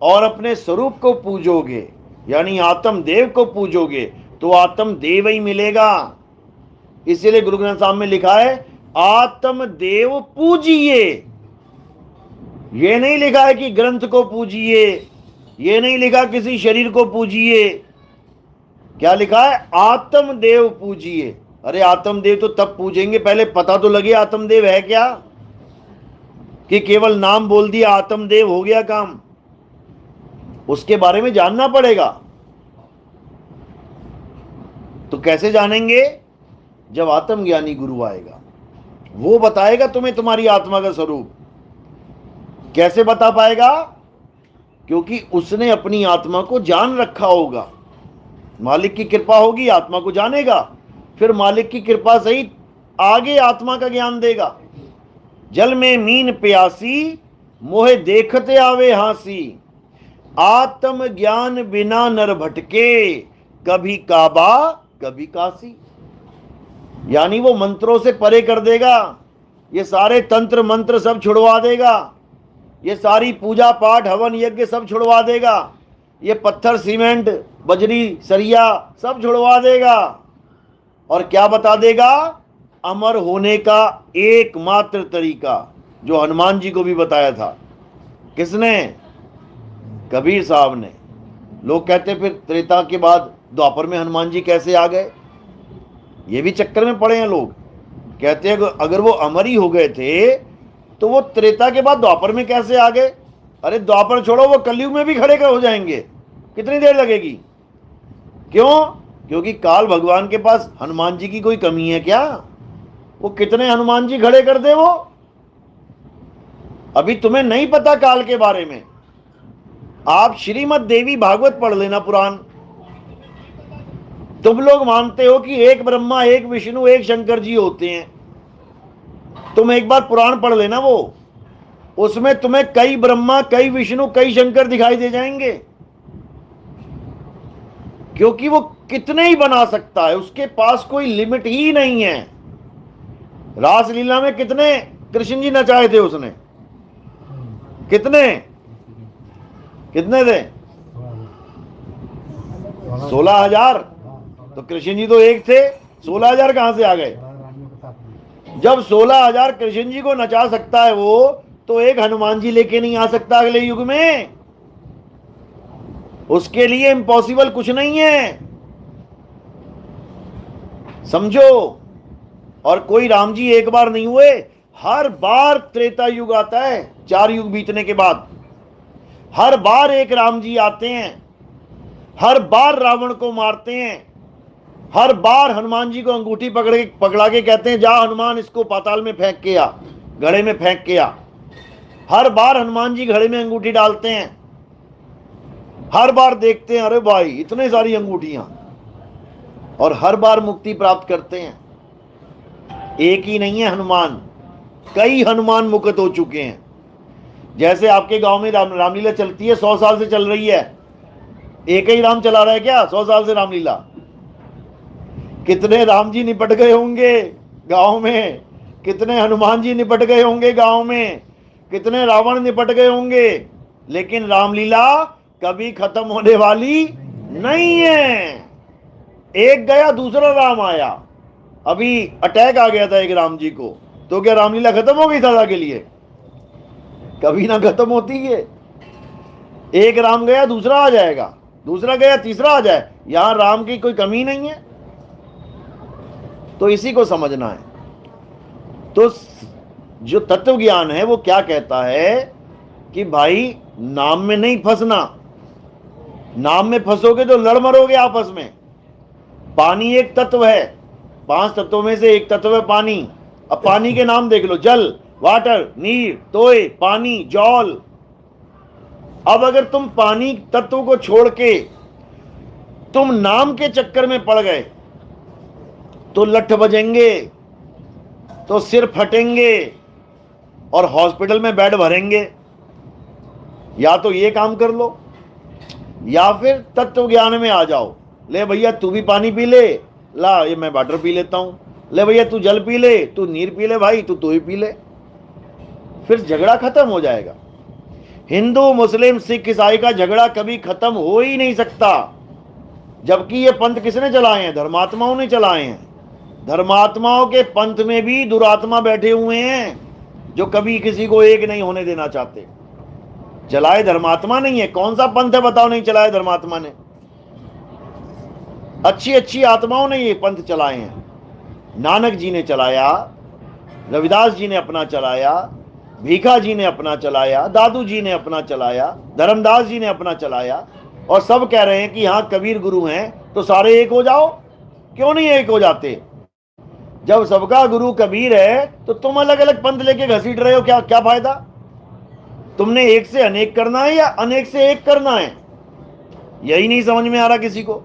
और अपने स्वरूप को पूजोगे यानी आत्म देव को पूजोगे तो आत्म देव ही मिलेगा। इसीलिए गुरु ग्रंथ साहब में लिखा है आत्म देव पूजिए। ये नहीं लिखा है कि ग्रंथ को पूजिए, ये नहीं लिखा किसी शरीर को पूजिए। क्या लिखा है? आत्मदेव पूजिए। अरे आत्मदेव तो तब पूजेंगे, पहले पता तो लगे आत्मदेव है क्या, कि केवल नाम बोल दिया आत्मदेव हो गया काम? उसके बारे में जानना पड़ेगा। तो कैसे जानेंगे? जब आत्मज्ञानी गुरु आएगा, वो बताएगा तुम्हें तुम्हारी आत्मा का स्वरूप। कैसे बता पाएगा? क्योंकि उसने अपनी आत्मा को जान रखा होगा। मालिक की कृपा होगी, आत्मा को जानेगा, फिर मालिक की कृपा सहित आगे आत्मा का ज्ञान देगा। जल में मीन प्यासी, मोहे देखते आवे हांसी, आत्म ज्ञान बिना नर भटके, कभी काबा कभी काशी। यानी वो मंत्रों से परे कर देगा, ये सारे तंत्र मंत्र सब छुड़वा देगा, ये सारी पूजा पाठ हवन यज्ञ सब छुड़वा देगा, ये पत्थर सीमेंट बजरी सरिया सब छुड़वा देगा, और क्या बता देगा? अमर होने का एकमात्र तरीका, जो हनुमान जी को भी बताया था। किसने? कबीर साहब ने। लोग कहते फिर त्रेता के बाद द्वापर में हनुमान जी कैसे आ गए? ये भी चक्कर में पड़े हैं लोग। कहते हैं अगर वो अमर ही हो गए थे तो वो त्रेता के बाद द्वापर में कैसे आ गए? अरे द्वापर छोड़ो, वो कलयुग में भी खड़े हो जाएंगे। कितनी देर लगेगी? क्यों? क्योंकि काल भगवान के पास हनुमान जी की कोई कमी है क्या? वो कितने हनुमान जी खड़े कर दे वो। अभी तुम्हें नहीं पता काल के बारे में। आप श्रीमद् देवी भागवत पढ़ लेना, पुराण। तुम लोग मानते हो कि एक ब्रह्मा एक विष्णु एक शंकर जी होते हैं। तुम एक बार पुराण पढ़ लेना, वो उसमें तुम्हें कई ब्रह्मा कई विष्णु कई शंकर दिखाई दे जाएंगे। क्योंकि वो कितने ही बना सकता है, उसके पास कोई लिमिट ही नहीं है। रासलीला में कितने कृष्ण जी नचाए थे उसने? कितने कितने थे? 16,000। तो कृष्ण जी तो एक थे, 16,000 कहां से आ गए? जब 16,000 कृष्ण जी को नचा सकता है वो, तो एक हनुमान जी लेके नहीं आ सकता अगले युग में? उसके लिए इम्पॉसिबल कुछ नहीं है, समझो। और कोई राम जी एक बार नहीं हुए, हर बार त्रेता युग आता है 4 युग बीतने के बाद। हर बार एक राम जी आते हैं, हर बार रावण को मारते हैं, हर बार हनुमान जी को अंगूठी पकड़ा के कहते हैं जा हनुमान इसको पाताल में फेंक के आ, घड़े में फेंक के आ। हर बार हनुमान जी घड़े में अंगूठी डालते हैं। हर बार देखते हैं अरे भाई इतने सारी अंगूठियां, और हर बार मुक्ति प्राप्त करते हैं। एक ही नहीं है हनुमान, कई हनुमान मुक्त हो चुके हैं। जैसे आपके गांव में रामलीला चलती है, 100 साल से चल रही है, एक ही राम चला रहा है क्या 100 साल से रामलीला? कितने राम जी निपट गए होंगे गांव में, कितने हनुमान जी निपट गए होंगे गांव में, कितने रावण निपट गए होंगे, लेकिन रामलीला कभी खत्म होने वाली नहीं है। एक गया दूसरा राम आया। अभी अटैक आ गया था एक राम जी को, तो क्या रामलीला खत्म हो गई सदा के लिए? कभी ना खत्म होती है। एक राम गया दूसरा आ जाएगा, दूसरा गया तीसरा आ जाए। यहां राम की कोई कमी नहीं है। तो इसी को समझना है। तो जो तत्व ज्ञान है वो क्या कहता है कि भाई नाम में नहीं फंसना। नाम में फंसोगे तो लड़ मरोगे आपस में। पानी एक तत्व है, 5 तत्वों में से एक तत्व है पानी। अब पानी के नाम देख लो, जल, वाटर, नीर, तोय, पानी, जौल। अब अगर तुम पानी तत्व को छोड़ के तुम नाम के चक्कर में पड़ गए तो लठ बजेंगे, तो सिर फटेंगे और हॉस्पिटल में बेड भरेंगे। या तो ये काम कर लो, या फिर तत्व ज्ञान में आ जाओ। ले भैया तू भी पानी पी ले, ला ये मैं वाटर पी लेता हूं। ले भैया तू जल पी ले, तू नीर पी ले, भाई तू ही पी ले। फिर झगड़ा खत्म हो जाएगा। हिंदू मुस्लिम सिख ईसाई का झगड़ा कभी खत्म हो ही नहीं सकता। जबकि ये पंथ किसने चलाए हैं? धर्मात्माओं ने चलाए हैं। धर्मात्माओं के पंथ में भी दुरात्मा बैठे हुए हैं जो कभी किसी को एक नहीं होने देना चाहते। चलाए धर्मात्मा नहीं है। कौन सा पंथ है बताओ नहीं चलाए धर्मात्मा ने? अच्छी अच्छी आत्माओं ने ये पंथ चलाए हैं। नानक जी ने चलाया, रविदास जी ने अपना चलाया, भीखा जी ने अपना चलाया, दादू जी ने अपना चलाया, धर्मदास जी ने अपना चलाया, और सब कह रहे हैं कि हाँ कबीर गुरु हैं तो सारे एक हो जाओ। क्यों नहीं एक हो जाते? जब सबका गुरु कबीर है तो तुम अलग अलग पंथ लेके घसीट रहे हो, क्या क्या फायदा? तुमने एक से अनेक करना है या अनेक से एक करना है? यही नहीं समझ में आ रहा किसी को।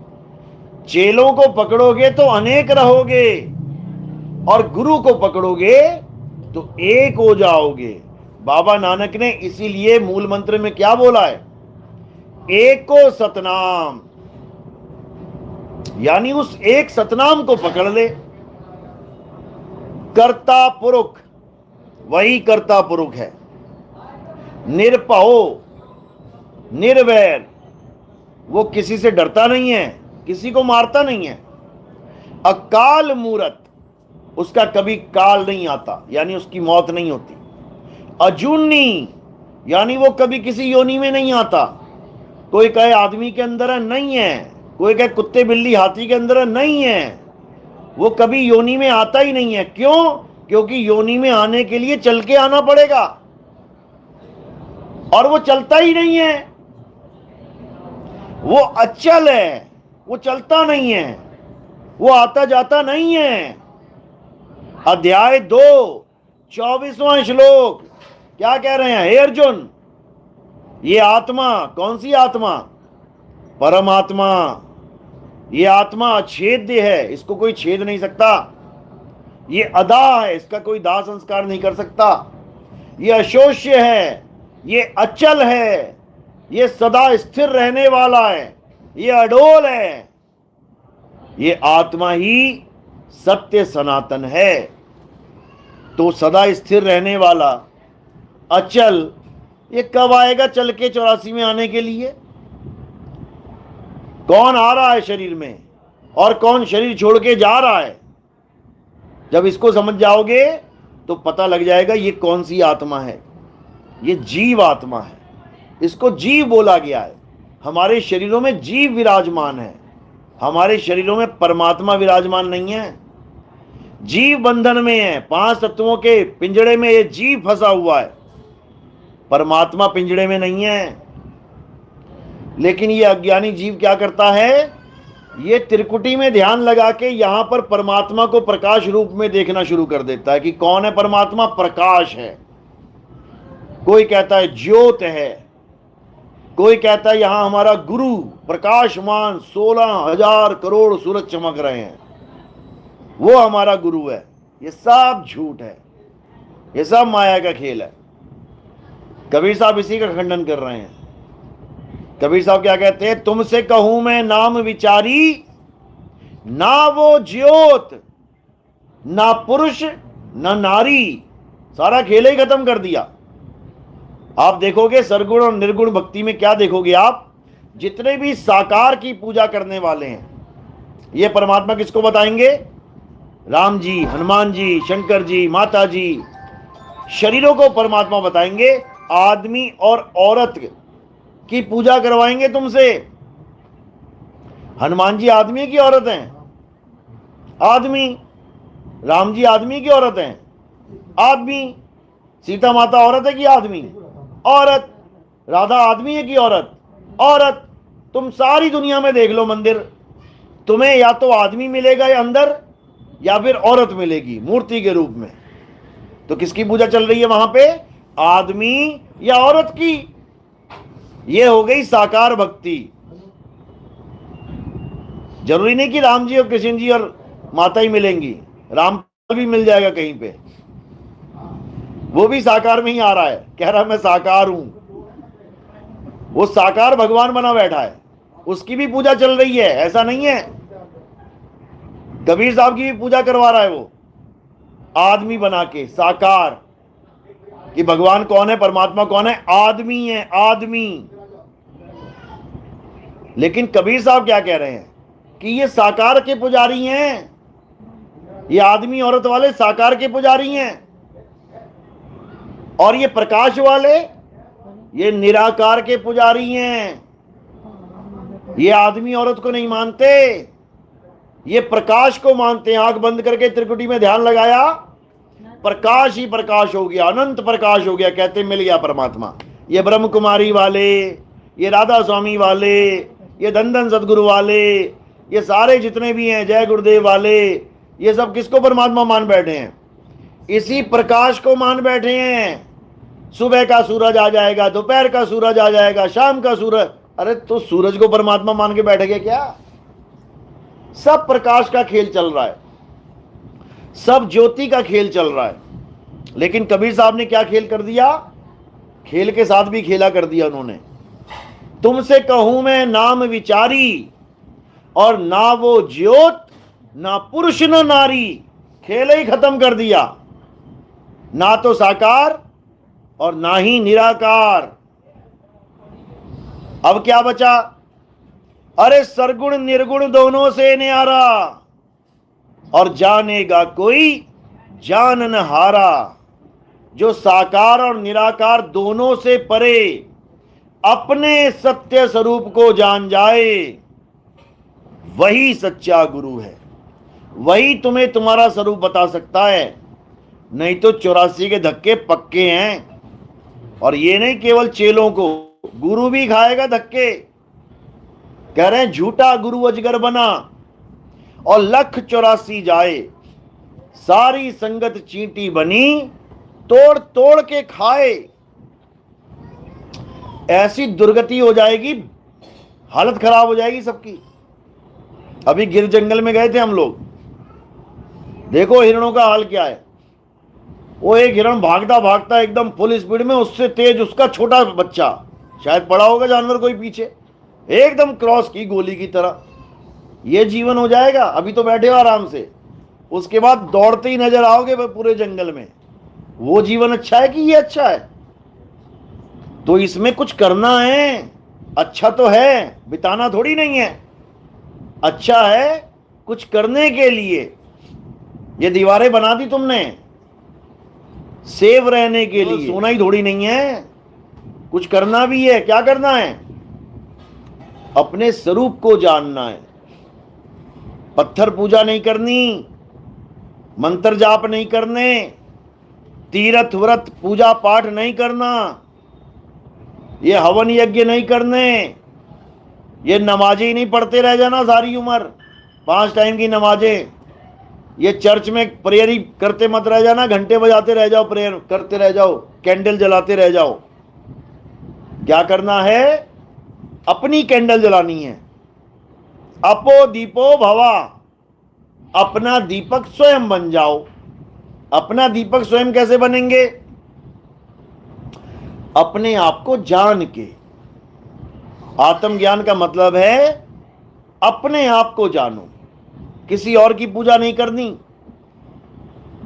चेलों को पकड़ोगे तो अनेक रहोगे, और गुरु को पकड़ोगे तो एक हो जाओगे। बाबा नानक ने इसीलिए मूल मंत्र में क्या बोला है? एको सतनाम, यानी उस एक सतनाम को पकड़ ले। कर्ता पुरुष, वही कर्ता पुरुष है। निरपहो, निर्वैर, वो किसी से डरता नहीं है, किसी को मारता नहीं है। अकाल मूरत, उसका कभी काल नहीं आता, यानी उसकी मौत नहीं होती। अजूनी, यानी वो कभी किसी योनि में नहीं आता। कोई कहे आदमी के अंदर है, नहीं है। कोई कहे कुत्ते बिल्ली हाथी के अंदर है, नहीं है। वो कभी योनि में आता ही नहीं है। क्यों? क्योंकि योनि में आने के लिए चल के आना पड़ेगा, और वो चलता ही नहीं है। वो अचल है, वो चलता नहीं है, वो आता जाता नहीं है। अध्याय 2 24वां श्लोक क्या कह रहे हैं? हे अर्जुन, ये आत्मा कौन सी आत्मा? परमात्मा। ये आत्मा अछेद्य है, इसको कोई छेद नहीं सकता। ये अदा है, इसका कोई दाह संस्कार नहीं कर सकता। ये अशोष्य है, ये अचल है, ये सदा स्थिर रहने वाला है, ये अडोल है। ये आत्मा ही सत्य सनातन है। तो सदा स्थिर रहने वाला अचल, ये कब आएगा चल के 84 में आने के लिए? कौन आ रहा है शरीर में और कौन शरीर छोड़ के जा रहा है? जब इसको समझ जाओगे तो पता लग जाएगा ये कौन सी आत्मा है। ये जीव आत्मा है, इसको जीव बोला गया है। हमारे शरीरों में जीव विराजमान है, हमारे शरीरों में परमात्मा विराजमान नहीं है। जीव बंधन में है, 5 तत्वों के पिंजड़े में ये जीव फंसा हुआ है, परमात्मा पिंजड़े में नहीं है। लेकिन ये अज्ञानी जीव क्या करता है? ये त्रिकुटी में ध्यान लगा के यहां पर परमात्मा को प्रकाश रूप में देखना शुरू कर देता है कि कौन है परमात्मा? प्रकाश है। कोई कहता है ज्योत है, कोई कहता है यहां हमारा गुरु प्रकाशमान 16,000 करोड़ सूरज चमक रहे हैं, वो हमारा गुरु है। ये सब झूठ है, ये सब माया का खेल है। कबीर साहब इसी का खंडन कर रहे हैं। कबीर साहब क्या कहते हैं? तुमसे कहूं मैं नाम विचारी, ना वो ज्योत, ना पुरुष, ना नारी। सारा खेल ही खत्म कर दिया। आप देखोगे सरगुण और निर्गुण भक्ति में क्या देखोगे आप? जितने भी साकार की पूजा करने वाले हैं, ये परमात्मा किसको बताएंगे? राम जी, हनुमान जी, शंकर जी, माता जी, शरीरों को परमात्मा बताएंगे। आदमी और औरत की पूजा करवाएंगे तुमसे। हनुमान जी आदमी की औरत हैं? आदमी। राम जी आदमी की औरत हैं? आदमी। सीता माता औरत है कि आदमी? औरत। राधा आदमी है कि औरत? औरत। तुम सारी दुनिया में देख लो मंदिर, तुम्हें या तो आदमी मिलेगा या अंदर, या फिर औरत मिलेगी मूर्ति के रूप में। तो किसकी पूजा चल रही है वहां पे? आदमी या औरत की? ये हो गई साकार भक्ति। जरूरी नहीं कि राम जी और कृष्ण जी और माता ही मिलेंगी, राम भी मिल जाएगा कहीं पे, वो भी साकार में ही आ रहा है, कह रहा है मैं साकार हूं। वो साकार भगवान बना बैठा है, उसकी भी पूजा चल रही है, ऐसा नहीं है। कबीर साहब की भी पूजा करवा रहा है वो, आदमी बना के साकार, कि भगवान कौन है, परमात्मा कौन है? आदमी है, आदमी। लेकिन कबीर साहब क्या कह रहे हैं कि ये साकार के पुजारी हैं, ये आदमी औरत वाले साकार के पुजारी हैं, और ये प्रकाश वाले ये निराकार के पुजारी हैं। ये आदमी औरत को नहीं मानते, ये प्रकाश को मानते हैं। आंख बंद करके त्रिकुटी में ध्यान लगाया, प्रकाश ही प्रकाश हो गया, अनंत प्रकाश हो गया, कहते मिल गया परमात्मा। ये ब्रह्म कुमारी वाले, ये राधा स्वामी वाले, ये धन सदगुरु वाले, ये सारे जितने भी हैं जय गुरुदेव वाले, ये सब किसको परमात्मा मान बैठे हैं? इसी प्रकाश को मान बैठे हैं। सुबह का सूरज आ जाएगा, दोपहर का सूरज आ जाएगा, शाम का सूरज। अरे तो सूरज को परमात्मा मान के बैठ गए क्या? सब प्रकाश का खेल चल रहा है, सब ज्योति का खेल चल रहा है। लेकिन कबीर साहब ने क्या खेल कर दिया? खेल के साथ भी खेला कर दिया उन्होंने। तुमसे कहूं मैं नाम विचारी, और ना वो ज्योत ना पुरुष न नारी। खेल ही खत्म कर दिया। ना तो साकार और ना ही निराकार। अब क्या बचा? अरे सरगुण निर्गुण दोनों से न्यारा, और जानेगा कोई जान न हारा। जो साकार और निराकार दोनों से परे अपने सत्य स्वरूप को जान जाए, वही सच्चा गुरु है। वही तुम्हें तुम्हारा स्वरूप बता सकता है। नहीं तो 84 के धक्के पक्के हैं। और ये नहीं केवल चेलों को, गुरु भी खाएगा धक्के। कह रहे हैं झूठा गुरु अजगर बना, और 184 जाए। सारी संगत चींटी बनी, तोड़ तोड़ के खाए। ऐसी दुर्गति हो जाएगी, हालत खराब हो जाएगी सबकी। अभी गिर जंगल में गए थे हम लोग, देखो हिरणों का हाल क्या है। वो एक हिरण भागता भागता एकदम फुल स्पीड में, उससे तेज उसका छोटा बच्चा, शायद पड़ा होगा जानवर कोई पीछे, एकदम क्रॉस की गोली की तरह। ये जीवन हो जाएगा? अभी तो बैठे हो आराम से, उसके बाद दौड़ते ही नजर आओगे पूरे जंगल में। वो जीवन अच्छा है कि ये अच्छा है? तो इसमें कुछ करना है। अच्छा तो है, बिताना थोड़ी नहीं है। अच्छा है कुछ करने के लिए। ये दीवारें बना दी तुमने सेव रहने के लिए, सोना ही थोड़ी नहीं है। कुछ करना भी है। क्या करना है? अपने स्वरूप को जानना है। पत्थर पूजा नहीं करनी, मंत्र जाप नहीं करने, तीर्थ व्रत पूजा पाठ नहीं करना, ये हवन यज्ञ नहीं करने, ये नमाजें ही नहीं पढ़ते रह जाना सारी उम्र, 5 टाइम की नमाजें। ये चर्च में प्रेयर ही करते मत रह जाना, घंटे बजाते रह जाओ, प्रेयर करते रह जाओ, कैंडल जलाते रह जाओ। क्या करना है? अपनी कैंडल जलानी है। अपो दीपो भवा, अपना दीपक स्वयं बन जाओ। अपना दीपक स्वयं कैसे बनेंगे? अपने आप को जान के। आत्मज्ञान का मतलब है अपने आप को जानो, किसी और की पूजा नहीं करनी।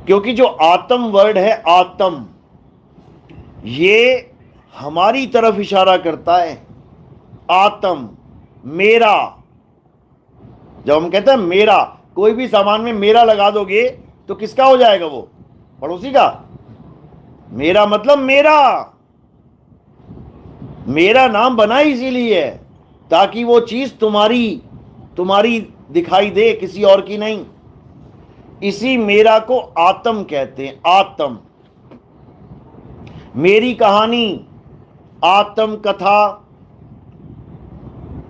क्योंकि जो आत्म वर्ड है, आत्म, ये हमारी तरफ इशारा करता है। आत्म, मेरा। जब हम कहते हैं मेरा, कोई भी सामान में मेरा लगा दोगे तो किसका हो जाएगा? वो पड़ोसी का। मेरा मतलब मेरा। मेरा नाम बना इसीलिए है ताकि वो चीज तुम्हारी दिखाई दे, किसी और की नहीं। इसी मेरा को आत्म कहते हैं। आत्म, मेरी कहानी, आत्म कथा,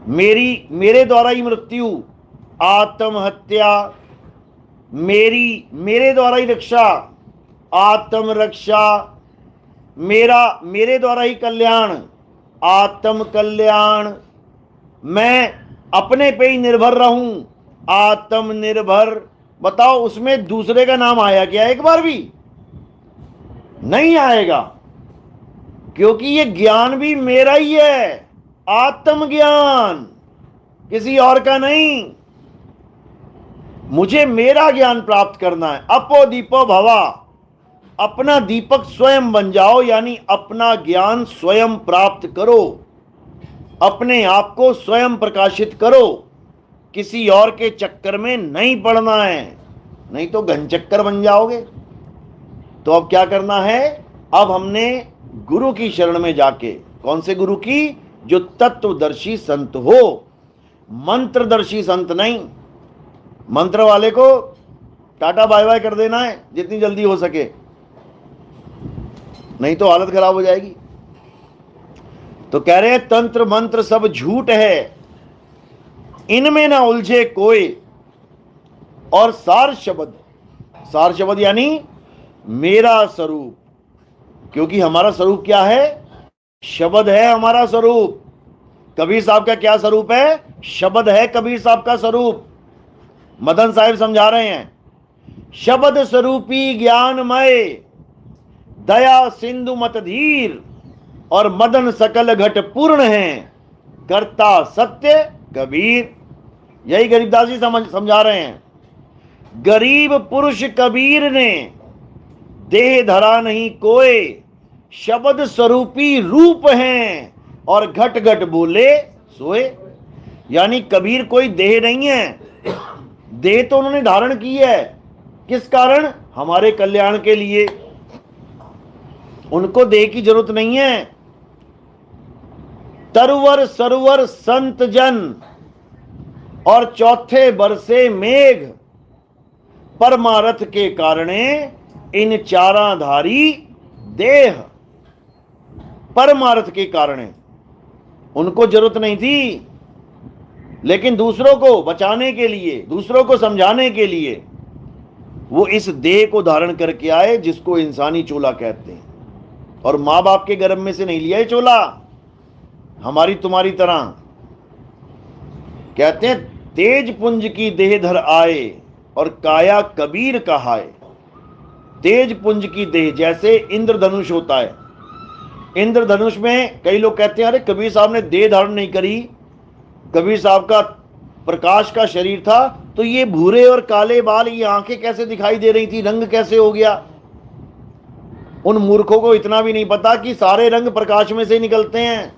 मेरे द्वारा ही मृत्यु, आत्महत्या, मेरे द्वारा ही रक्षा, आत्म रक्षा, मेरे द्वारा ही कल्याण, आत्म कल्याण। मैं अपने पे ही निर्भर रहूं, आत्मनिर्भर। बताओ उसमें दूसरे का नाम आया क्या? एक बार भी नहीं आएगा। क्योंकि ये ज्ञान भी मेरा ही है, आत्मज्ञान, किसी और का नहीं। मुझे मेरा ज्ञान प्राप्त करना है। अपो दीपो भवा, अपना दीपक स्वयं बन जाओ, यानी अपना ज्ञान स्वयं प्राप्त करो, अपने आप को स्वयं प्रकाशित करो। किसी और के चक्कर में नहीं पड़ना है, नहीं तो घनचक्कर बन जाओगे। तो अब क्या करना है? अब हमने गुरु की शरण में जाके, कौन से गुरु की? जो तत्वदर्शी संत हो, मंत्रदर्शी संत नहीं। मंत्र वाले को टाटा बाय बाय कर देना है जितनी जल्दी हो सके, नहीं तो हालत खराब हो जाएगी। तो कह रहे हैं तंत्र मंत्र सब झूठ है, इनमें ना उलझे कोई, और सार शब्द यानी मेरा स्वरूप, क्योंकि हमारा स्वरूप क्या है? शब्द है हमारा स्वरूप। कबीर साहब का क्या स्वरूप है? शब्द है कबीर साहब का स्वरूप। मदन साहिब समझा रहे हैं, शब्द स्वरूपी ज्ञानमय दया सिंधु मत धीर, और मदन सकल घट पूर्ण है, करता सत्य कबीर। यही गरीबदास जी समझा रहे हैं। गरीब पुरुष कबीर ने देह धरा नहीं कोई, शब्द स्वरूपी रूप हैं, और घट घट बोले सोए। यानी कबीर कोई देह नहीं है, देह तो उन्होंने धारण की है। किस कारण? हमारे कल्याण के लिए। उनको देह की जरूरत नहीं है। तरवर सरवर संत जन, और चौथे बरसे मेघ, परमारथ के कारणे इन चाराधारी देह। परमारथ के कारणे उनको जरूरत नहीं थी, लेकिन दूसरों को बचाने के लिए, दूसरों को समझाने के लिए वो इस देह को धारण करके आए, जिसको इंसानी चोला कहते हैं। और मां बाप के गर्भ में से नहीं लिया ये चोला, हमारी तुम्हारी तरह। कहते हैं तेज पुंज की देह धर आए, और काया कबीर कहाए। तेज पुंज की देह, जैसे इंद्रधनुष होता है। इंद्रधनुष में कई लोग कहते हैं अरे कबीर साहब ने देह धारण नहीं करी, कबीर साहब का प्रकाश का शरीर था, तो ये भूरे और काले बाल, ये आंखें कैसे दिखाई दे रही थी, रंग कैसे हो गया? उन मूर्खों को इतना भी नहीं पता कि सारे रंग प्रकाश में से निकलते हैं।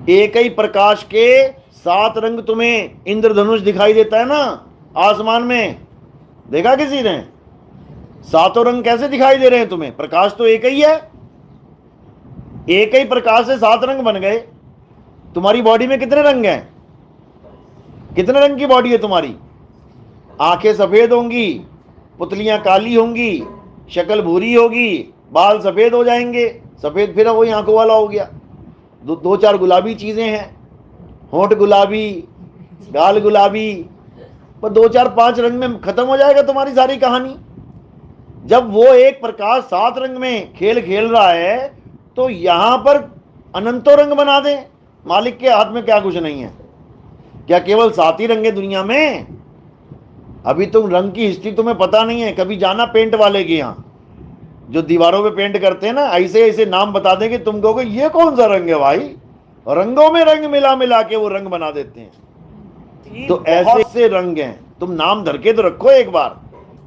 एक ही प्रकाश के 7 रंग तुम्हें इंद्रधनुष दिखाई देता है ना आसमान में, देखा किसी ने? 7 रंग कैसे दिखाई दे रहे हैं तुम्हें? प्रकाश तो एक ही है। एक ही प्रकाश से 7 रंग बन गए। तुम्हारी बॉडी में कितने रंग हैं? कितने रंग की बॉडी है तुम्हारी? आंखें सफेद होंगी, पुतलियां काली होंगी, शक्ल भूरी होगी, बाल सफेद हो जाएंगे, सफेद फिर वही आंखों वाला हो गया। 2-4 गुलाबी चीजें हैं, होंठ गुलाबी, गाल गुलाबी, पर 2-4-5 रंग में खत्म हो जाएगा तुम्हारी सारी कहानी। जब वो एक प्रकाश 7 रंग में खेल खेल रहा है, तो यहां पर अनंतों रंग बना दे। मालिक के हाथ में क्या कुछ नहीं है? क्या केवल 7 ही रंग है दुनिया में? अभी तुम रंग की हिस्ट्री तुम्हें पता नहीं है। कभी जाना पेंट वाले के यहाँ, जो दीवारों पे पेंट करते हैं ना, ऐसे ऐसे नाम बता देंगे, तुम कहोगे ये कौन सा रंग है भाई? रंगों में रंग मिला मिला के वो रंग बना देते हैं। तो ऐसे से रंग हैं, तुम नाम धर के तो रखो एक बार,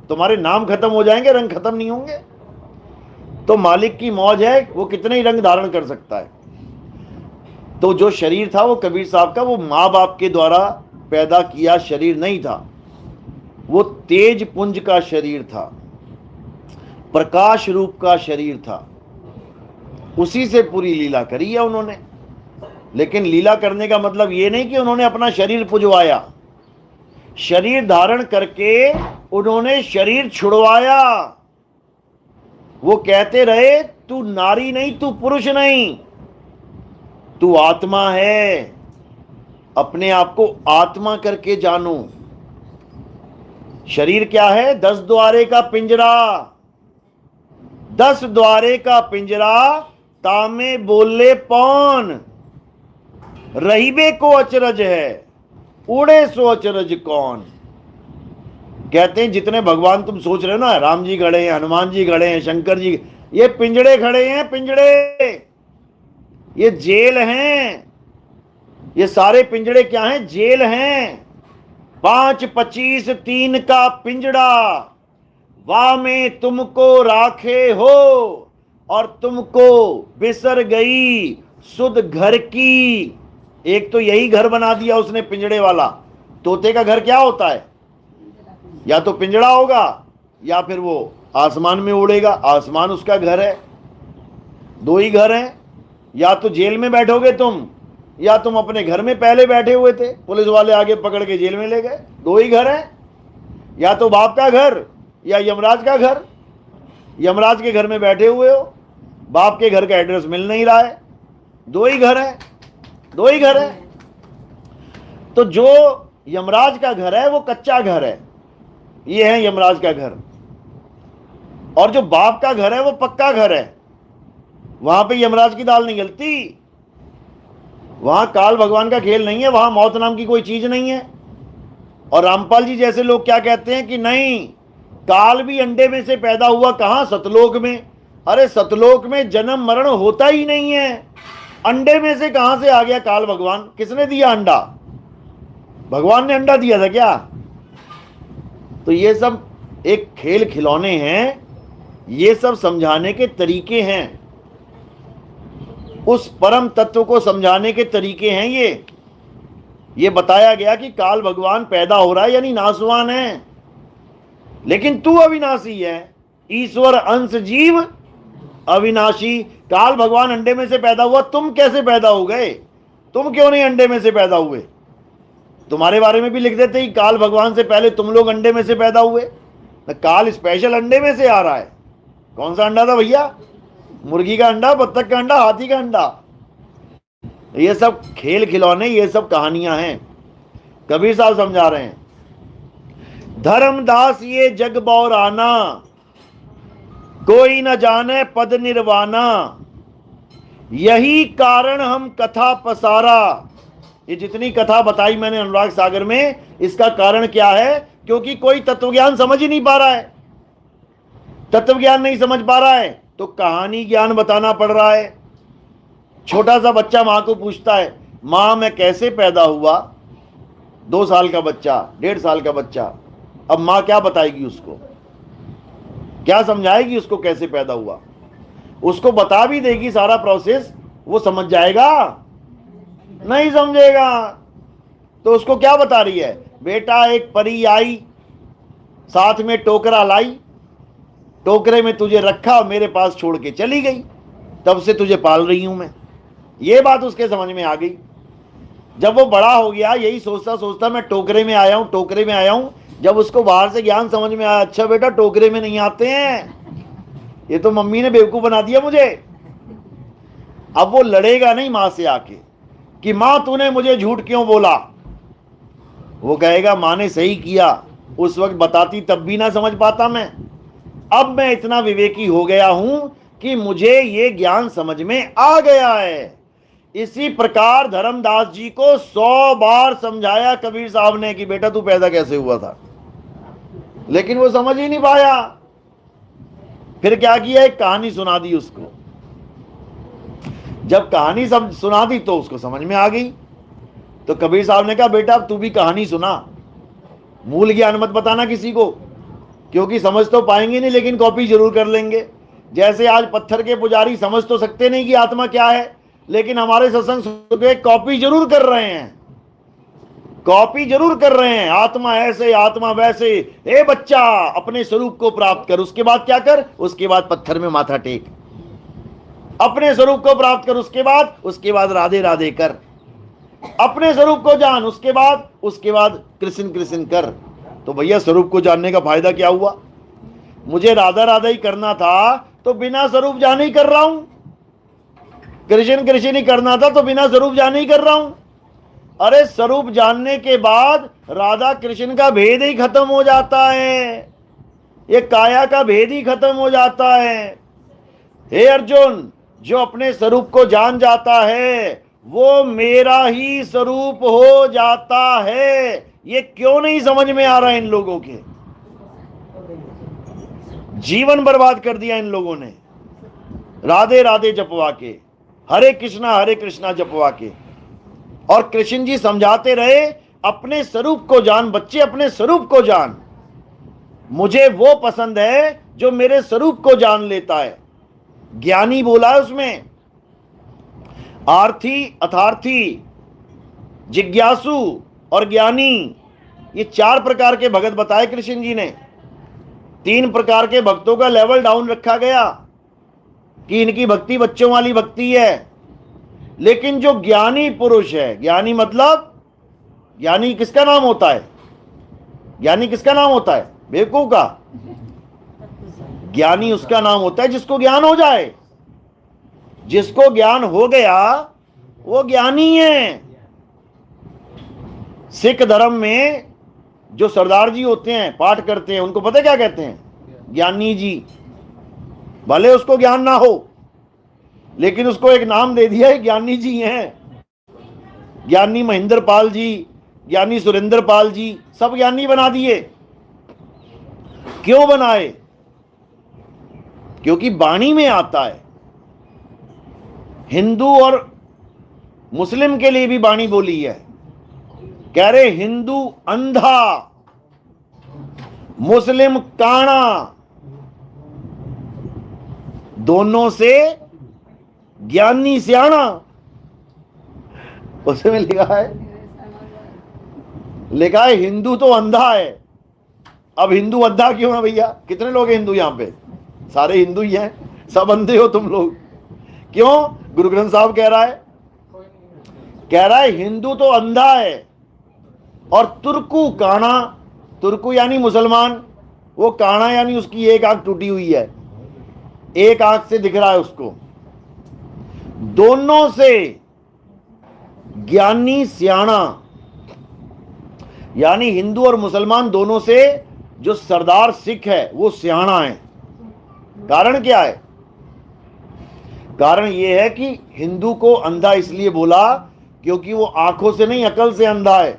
तुम्हारे नाम खत्म हो जाएंगे, रंग खत्म नहीं होंगे। तो मालिक की मौज है, वो कितने ही रंग धारण कर सकता है। तो जो शरीर था वो कबीर साहब का, वो माँ बाप के द्वारा पैदा किया शरीर नहीं था, वो तेज पुंज का शरीर था, प्रकाश रूप का शरीर था। उसी से पूरी लीला करी है उन्होंने। लेकिन लीला करने का मतलब ये नहीं कि उन्होंने अपना शरीर पुजवाया। शरीर धारण करके उन्होंने शरीर छुड़वाया। वो कहते रहे तू नारी नहीं, तू पुरुष नहीं, तू आत्मा है। अपने आप को आत्मा करके जानो। शरीर क्या है? 10 द्वारे का पिंजरा। 10 द्वारे का पिंजरा, तामे बोले पौन, रहीबे को अचरज है, उड़े सो अचरज कौन। कहते हैं जितने भगवान तुम सोच रहे हो ना, राम जी खड़े हैं, हनुमान जी खड़े हैं, शंकर जी, ये पिंजड़े खड़े हैं, पिंजड़े, ये जेल हैं। ये सारे पिंजड़े क्या हैं? जेल हैं। 5, 25, 3 का पिंजड़ा, वाह में तुमको राखे हो, और तुमको बिसर गई सुध घर की। एक तो यही घर बना दिया उसने, पिंजड़े वाला। तोते का घर क्या होता है? या तो पिंजड़ा होगा, या फिर वो आसमान में उड़ेगा, आसमान उसका घर है। 2 ही घर हैं। या तो जेल में बैठोगे तुम, या तुम अपने घर में पहले बैठे हुए थे, पुलिस वाले आगे पकड़ के जेल में ले गए। दो ही घर हैं, या तो बाप का घर या यमराज का घर। यमराज के घर में बैठे हुए हो, बाप के घर का एड्रेस मिल नहीं रहा है। दो ही घर है, दो ही घर है। तो जो यमराज का घर है वो कच्चा घर है, ये है यमराज का घर। और जो बाप का घर है वो पक्का घर है, वहां पे यमराज की दाल नहीं गलती। वहां काल भगवान का खेल नहीं है, वहां मौत नाम की कोई चीज नहीं है। और रामपाल जी जैसे लोग क्या कहते हैं कि नहीं, काल भी अंडे में से पैदा हुआ, कहां, सतलोक में। अरे सतलोक में जन्म मरण होता ही नहीं है, अंडे में से कहां से आ गया काल भगवान? किसने दिया अंडा? भगवान ने अंडा दिया था क्या? तो ये सब एक खेल खिलौने हैं, ये सब समझाने के तरीके हैं, उस परम तत्व को समझाने के तरीके हैं। ये बताया गया कि काल भगवान पैदा हो रहा है यानी नासवान है, लेकिन तू अविनाशी है। ईश्वर अंश जीव अविनाशी। काल भगवान अंडे में से पैदा हुआ, तुम कैसे पैदा हो गए? तुम क्यों नहीं अंडे में से पैदा हुए? तुम्हारे बारे में भी लिख देते ही, काल भगवान से पहले तुम लोग अंडे में से पैदा हुए। काल स्पेशल अंडे में से आ रहा है। कौन सा अंडा था भैया? मुर्गी का अंडा, बत्तख का अंडा, हाथी का अंडा। ये सब खेल खिलौने, ये सब कहानियां हैं। कबीर साहब समझा रहे हैं, धर्मदास ये जग बौराना, कोई न जाने पद निर्वाणा, यही कारण हम कथा पसारा। ये जितनी कथा बताई मैंने अनुराग सागर में, इसका कारण क्या है? क्योंकि कोई तत्वज्ञान समझ ही नहीं पा रहा है। तत्वज्ञान नहीं समझ पा रहा है तो कहानी ज्ञान बताना पड़ रहा है। छोटा सा बच्चा मां को पूछता है, मां मैं कैसे पैदा हुआ? 2 साल का बच्चा, 1.5 साल का बच्चा। अब मां क्या बताएगी उसको? क्या समझाएगी उसको कैसे पैदा हुआ? उसको बता भी देगी सारा प्रोसेस, वो समझ जाएगा? नहीं समझेगा। तो उसको क्या बता रही है? बेटा एक परी आई, साथ में टोकरा लाई, टोकरे में तुझे रखा, मेरे पास छोड़ के चली गई, तब से तुझे पाल रही हूं मैं। ये बात उसके समझ में आ गई। जब वो बड़ा हो गया, यही सोचता सोचता मैं टोकरे में आया हूं, टोकरे में आया हूं। जब उसको बाहर से ज्ञान समझ में आया, अच्छा बेटा टोकरे में नहीं आते हैं, ये तो मम्मी ने बेवकूफ बना दिया मुझे। अब वो लड़ेगा नहीं मां से आके कि मां तूने मुझे झूठ क्यों बोला। वो कहेगा मां ने सही किया, उस वक्त बताती तब भी ना समझ पाता मैं। अब मैं इतना विवेकी हो गया हूं कि मुझे ये ज्ञान समझ में आ गया है। इसी प्रकार धर्मदास जी को 100 बार समझाया कबीर साहब ने कि बेटा तू पैदा कैसे हुआ था, लेकिन वो समझ ही नहीं पाया। फिर क्या किया? एक कहानी सुना दी उसको। जब कहानी सब सुना दी तो उसको समझ में आ गई। तो कबीर साहब ने कहा बेटा अब तू भी कहानी सुना, मूल ज्ञान मत बताना किसी को, क्योंकि समझ तो पाएंगे नहीं लेकिन कॉपी जरूर कर लेंगे। जैसे आज पत्थर के पुजारी समझ तो सकते नहीं कि आत्मा क्या है, लेकिन हमारे सत्संग सुन के कॉपी जरूर कर रहे हैं, कॉपी जरूर कर रहे हैं। आत्मा ऐसे, आत्मा वैसे। ए बच्चा अपने स्वरूप को प्राप्त कर, उसके बाद क्या कर? उसके बाद पत्थर में माथा टेक, अपने स्वरूप को प्राप्त कर, उसके बाद राधे राधे कर, अपने स्वरूप को जान, उसके बाद कृष्ण कृष्ण कर। तो भैया स्वरूप को जानने का फायदा क्या हुआ? मुझे राधा राधा ही करना था तो बिना स्वरूप जाने ही कर रहा हूं, कृष्ण कृष्ण ही करना था तो बिना स्वरूप जाने ही कर रहा हूं। अरे स्वरूप जानने के बाद राधा कृष्ण का भेद ही खत्म हो जाता है, ये काया का भेद ही खत्म हो जाता है। हे अर्जुन, जो अपने स्वरूप को जान जाता है वो मेरा ही स्वरूप हो जाता है। ये क्यों नहीं समझ में आ रहा है इन लोगों के? जीवन बर्बाद कर दिया इन लोगों ने राधे राधे जपवा के, हरे कृष्णा जपवा के। और कृष्ण जी समझाते रहे अपने स्वरूप को जान बच्चे, अपने स्वरूप को जान। मुझे वो पसंद है जो मेरे स्वरूप को जान लेता है। ज्ञानी बोला है उसमें, आर्थी, अथार्थी, जिज्ञासु और ज्ञानी, ये 4 प्रकार के भगत बताए कृष्ण जी ने। 3 प्रकार के भक्तों का लेवल डाउन रखा गया कि इनकी भक्ति बच्चों वाली भक्ति है, लेकिन जो ज्ञानी पुरुष है, ज्ञानी मतलब, ज्ञानी किसका नाम होता है? ज्ञानी किसका नाम होता है? बेवकूफ का? ज्ञानी उसका नाम होता है जिसको ज्ञान हो जाए। जिसको ज्ञान हो गया वो ज्ञानी है। सिख धर्म में जो सरदार जी होते हैं, पाठ करते हैं, उनको पता क्या कहते हैं? ज्ञानी जी। भले उसको ज्ञान ना हो, लेकिन उसको एक नाम दे दिया है, ज्ञानी जी हैं। ज्ञानी महेंद्र पाल जी, ज्ञानी सुरेंद्र पाल जी, सब ज्ञानी बना दिए। क्यों बनाए? क्योंकि वाणी में आता है। हिंदू और मुस्लिम के लिए भी वाणी बोली है। कह रहे हिंदू अंधा, मुस्लिम काना, दोनों से ज्ञानी सियाना। उसमें लिखा है हिंदू तो अंधा है। अब हिंदू अंधा क्यों है भैया? कितने लोग हैं हिंदू यहां पे? सारे हिंदू ही हैं, सब अंधे हो तुम लोग? क्यों? गुरु ग्रंथ साहब कह रहा है हिंदू तो अंधा है और तुर्कू काना, तुर्कू यानी मुसलमान, वो काना यानी उसकी एक आंख टूटी हुई है, एक आंख से दिख रहा है उसको। दोनों से ज्ञानी सियाना, यानी हिंदू और मुसलमान दोनों से जो सरदार सिख है वो सियाना है। कारण क्या है? कारण यह है कि हिंदू को अंधा इसलिए बोला क्योंकि वो आंखों से नहीं, अकल से अंधा है।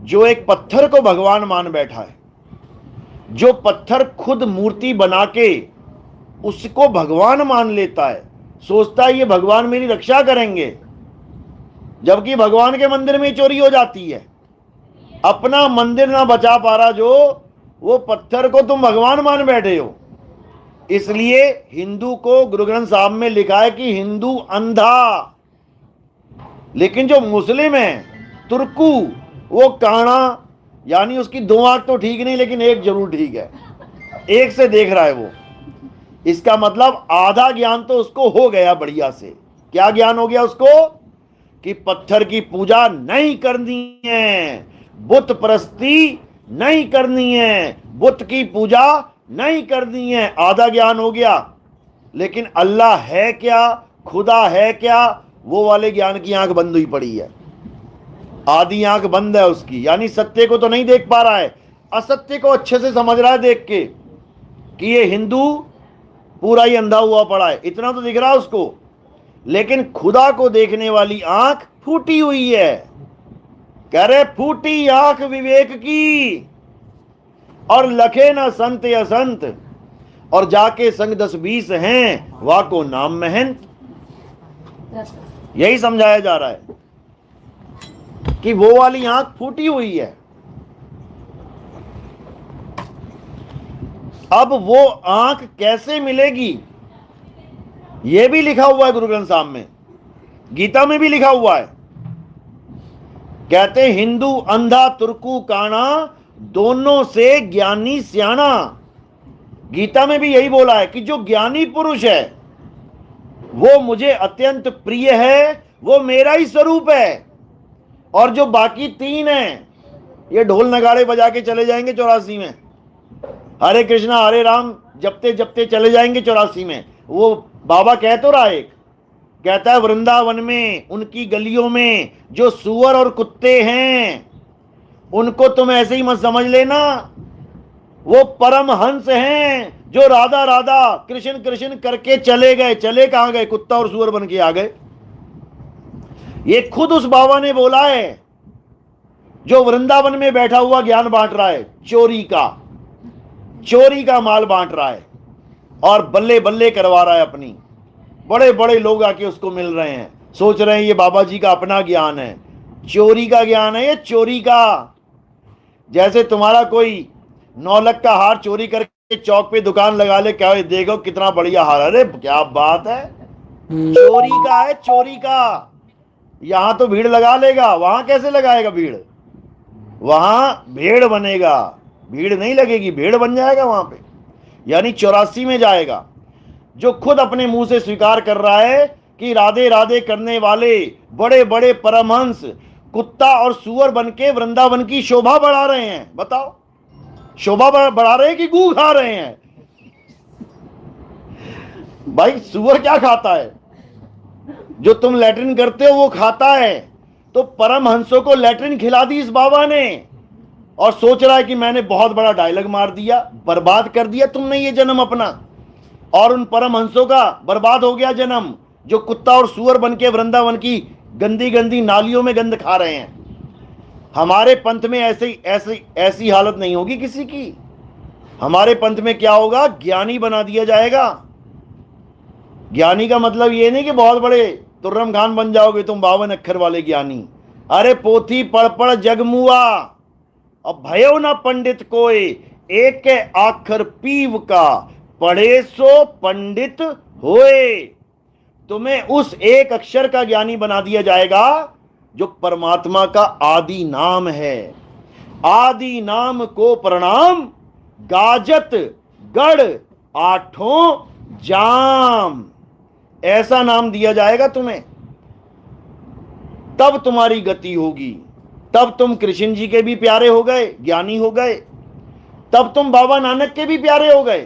जो एक पत्थर को भगवान मान बैठा है, जो पत्थर खुद मूर्ति बना के उसको भगवान मान लेता है, सोचता है ये भगवान मेरी रक्षा करेंगे, जबकि भगवान के मंदिर में चोरी हो जाती है। अपना मंदिर ना बचा पा रहा जो, वो पत्थर को तुम भगवान मान बैठे हो। इसलिए हिंदू को गुरु ग्रंथ साहब में लिखा है कि हिंदू अंधा, लेकिन जो मुस्लिम है तुर्कू, वो काना, यानी उसकी दो आंख तो ठीक नहीं लेकिन एक जरूर ठीक है, एक से देख रहा है वो। इसका मतलब आधा ज्ञान तो उसको हो गया बढ़िया से। क्या ज्ञान हो गया उसको? कि पत्थर की पूजा नहीं करनी है, बुत परस्ती नहीं करनी है, बुत की पूजा नहीं करनी है। आधा ज्ञान हो गया। लेकिन अल्लाह है क्या, खुदा है क्या, वो वाले ज्ञान की आंख बंद हुई पड़ी है। आधी आंख बंद है उसकी, यानी सत्य को तो नहीं देख पा रहा है, असत्य को अच्छे से समझ रहा है देख के कि ये हिंदू पूरा ही अंधा हुआ पड़ा है, इतना तो दिख रहा है उसको। लेकिन खुदा को देखने वाली आंख फूटी हुई है। कह रहे फूटी आंख विवेक की, और लखे ना संत या संत, और जाके संग 10-20 हैं वाह को नाम महंत। यही समझाया जा रहा है कि वो वाली आंख फूटी हुई है। अब वो आंख कैसे मिलेगी? यह भी लिखा हुआ है गुरु ग्रंथ साहब में, गीता में भी लिखा हुआ है। कहते हैं हिंदू अंधा तुर्कू काना, दोनों से ज्ञानी सियाना। गीता में भी यही बोला है कि जो ज्ञानी पुरुष है वो मुझे अत्यंत प्रिय है, वो मेरा ही स्वरूप है। और जो बाकी तीन हैं, ये ढोल नगाड़े बजा के चले जाएंगे 84 में, हरे कृष्णा हरे राम जपते जपते चले जाएंगे 84 में। वो बाबा कह तो रहा है, कहता है वृंदावन में उनकी गलियों में जो सुअर और कुत्ते हैं उनको तुम ऐसे ही मत समझ लेना, वो परम हंस हैं जो राधा राधा कृष्ण कृष्ण करके चले गए। चले कहां गए? कुत्ता और सुअर बन के आ गए। ये खुद उस बाबा ने बोला है जो वृंदावन में बैठा हुआ ज्ञान बांट रहा है, चोरी का माल बांट रहा है और बल्ले बल्ले करवा रहा है अपनी। बड़े बड़े लोग आके उसको मिल रहे हैं, सोच रहे हैं ये बाबा जी का अपना ज्ञान है। चोरी का ज्ञान है ये, चोरी का। जैसे तुम्हारा कोई 9 लाख का हार चोरी करके चौक पे दुकान लगा ले, क्या देखो कितना बढ़िया हार, अरे क्या बात है, चोरी का है, चोरी का। यहां तो भीड़ लगा लेगा, वहां कैसे लगाएगा भीड़? वहां भेड़ बनेगा, भीड़ नहीं लगेगी, भेड़ बन जाएगा वहां पे। यानी 84 में जाएगा। जो खुद अपने मुंह से स्वीकार कर रहा है कि राधे राधे करने वाले बड़े बड़े परमहंस कुत्ता और सुअर बन के वृंदावन की शोभा बढ़ा रहे हैं? बताओ, शोभा बढ़ा रहे हैं कि गू खा रहे हैं? भाई सुअर क्या खाता है? जो तुम लैट्रिन करते हो वो खाता है। तो परमहंसों को लैट्रिन खिला दी इस बाबा ने, और सोच रहा है कि मैंने बहुत बड़ा डायलॉग मार दिया, बर्बाद कर दिया तुमने ये जन्म अपना, और उन परमहंसों का बर्बाद हो गया जन्म, जो कुत्ता और सुअर बन के वृंदावन की गंदी गंदी नालियों में गंद खा रहे हैं। हमारे पंथ में ऐसी हालत नहीं होगी किसी की। हमारे पंथ में क्या होगा? ज्ञानी बना दिया जाएगा। ज्ञानी का मतलब ये नहीं कि बहुत बड़े तुर्रम खान बन जाओगे तुम, 52 अक्षर वाले ज्ञानी। अरे पोथी पढ़ पढ़ जगमुआ, अब भयो ना पंडित कोई, एक के आखर पीव का, पढ़े सो पंडित होए। तुम्हें उस एक अक्षर का ज्ञानी बना दिया जाएगा जो परमात्मा का आदि नाम है। आदि नाम को प्रणाम, गाजत गढ़ आठों जाम, ऐसा नाम दिया जाएगा तुम्हें। तब तुम्हारी गति होगी, तब तुम कृष्ण जी के भी प्यारे हो गए, ज्ञानी हो गए, तब तुम बाबा नानक के भी प्यारे हो गए,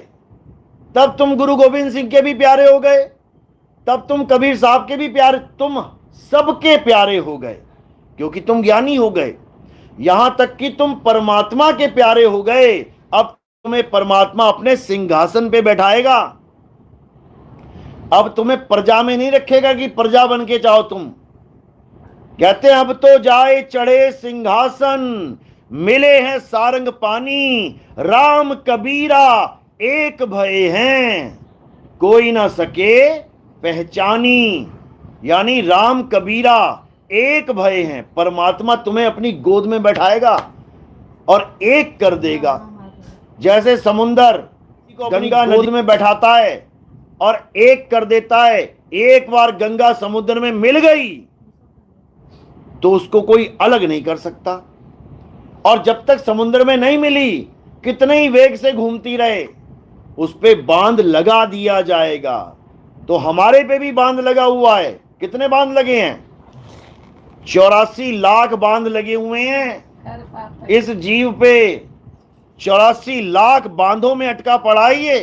तब तुम गुरु गोविंद सिंह के भी प्यारे हो गए, तब तुम कबीर साहब के भी प्यारे, तुम सबके प्यारे हो गए, क्योंकि तुम ज्ञानी हो गए। यहां तक कि तुम परमात्मा के प्यारे हो गए। अब तुम्हें परमात्मा अपने सिंहासन पे बैठाएगा। अब तुम्हें प्रजा में नहीं रखेगा कि प्रजा बन के जाओ तुम। कहते हैं अब तो जाए चढ़े सिंहासन, मिले हैं सारंग पानी, राम कबीरा एक भय हैं, कोई ना सके पहचानी। यानी राम कबीरा एक भय हैं। परमात्मा तुम्हें अपनी गोद में बैठाएगा और एक कर देगा। जैसे समुंदर को गंगा गोद में बैठाता है और एक कर देता है। एक बार गंगा समुद्र में मिल गई तो उसको कोई अलग नहीं कर सकता, और जब तक समुद्र में नहीं मिली, कितने ही वेग से घूमती रहे, उस पे बांध लगा दिया जाएगा। तो हमारे पे भी बांध लगा हुआ है। कितने बांध लगे हैं? 84 लाख बांध लगे हुए हैं इस जीव पे। 84 लाख बांधों में अटका पड़ा है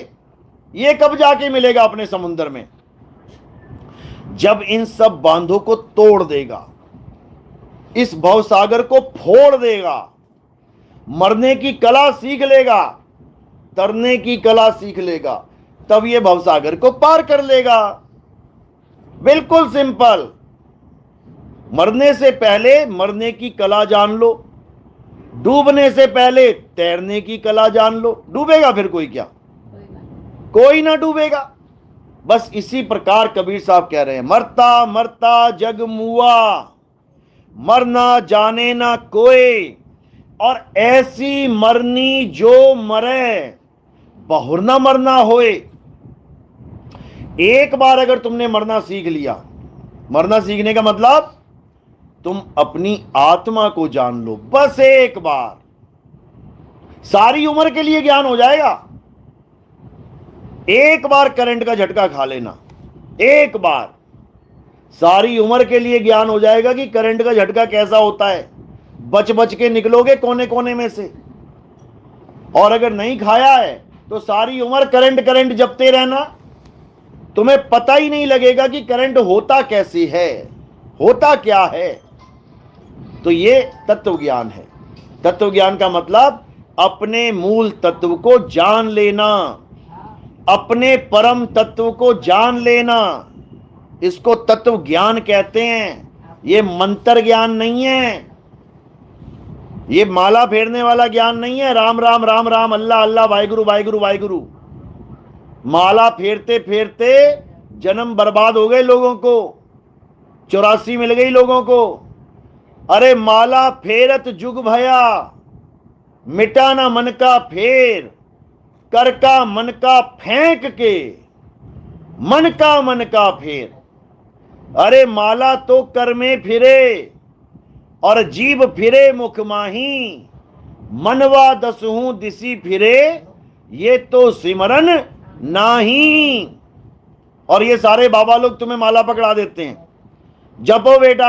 ये कब जाके मिलेगा अपने समुद्र में? जब इन सब बांधों को तोड़ देगा, इस भवसागर को फोड़ देगा, मरने की कला सीख लेगा, तरने की कला सीख लेगा, तब ये भवसागर को पार कर लेगा। बिल्कुल सिंपल। मरने से पहले मरने की कला जान लो, डूबने से पहले तैरने की कला जान लो। डूबेगा फिर कोई क्या? कोई ना डूबेगा। बस इसी प्रकार कबीर साहब कह रहे हैं, मरता मरता जग मुआ, मरना जाने ना कोई, और ऐसी मरनी जो मरे, बहुर ना मरना होए। एक बार अगर तुमने मरना सीख लिया, मरना सीखने का मतलब तुम अपनी आत्मा को जान लो, बस एक बार, सारी उम्र के लिए ज्ञान हो जाएगा। एक बार करंट का झटका खा लेना, एक बार, सारी उम्र के लिए ज्ञान हो जाएगा कि करंट का झटका कैसा होता है। बच बच के निकलोगे कोने कोने में से। और अगर नहीं खाया है तो सारी उम्र करंट करंट जपते रहना, तुम्हें पता ही नहीं लगेगा कि करंट होता कैसे है, होता क्या है। तो ये तत्व ज्ञान है। तत्व ज्ञान का मतलब अपने मूल तत्व को जान लेना, अपने परम तत्व को जान लेना, इसको तत्व ज्ञान कहते हैं। ये मंत्र ज्ञान नहीं है, ये माला फेरने वाला ज्ञान नहीं है। राम राम राम राम, अल्लाह अल्लाह, वाहिगुरु वाहिगुरु वाहिगुरु। माला फेरते फेरते जन्म बर्बाद हो गए लोगों को, 84 मिल गई लोगों को। अरे माला फेरत जुग भया, मिटाना मन का फेर, कर का मन का फेंक के, मन का फेर। अरे माला तो कर में फिरे और जीभ फिरे मुख माही, मनवा दसहूं दिसी फिरे, ये तो सिमरन नाही। और ये सारे बाबा लोग तुम्हें माला पकड़ा देते हैं, जपो बेटा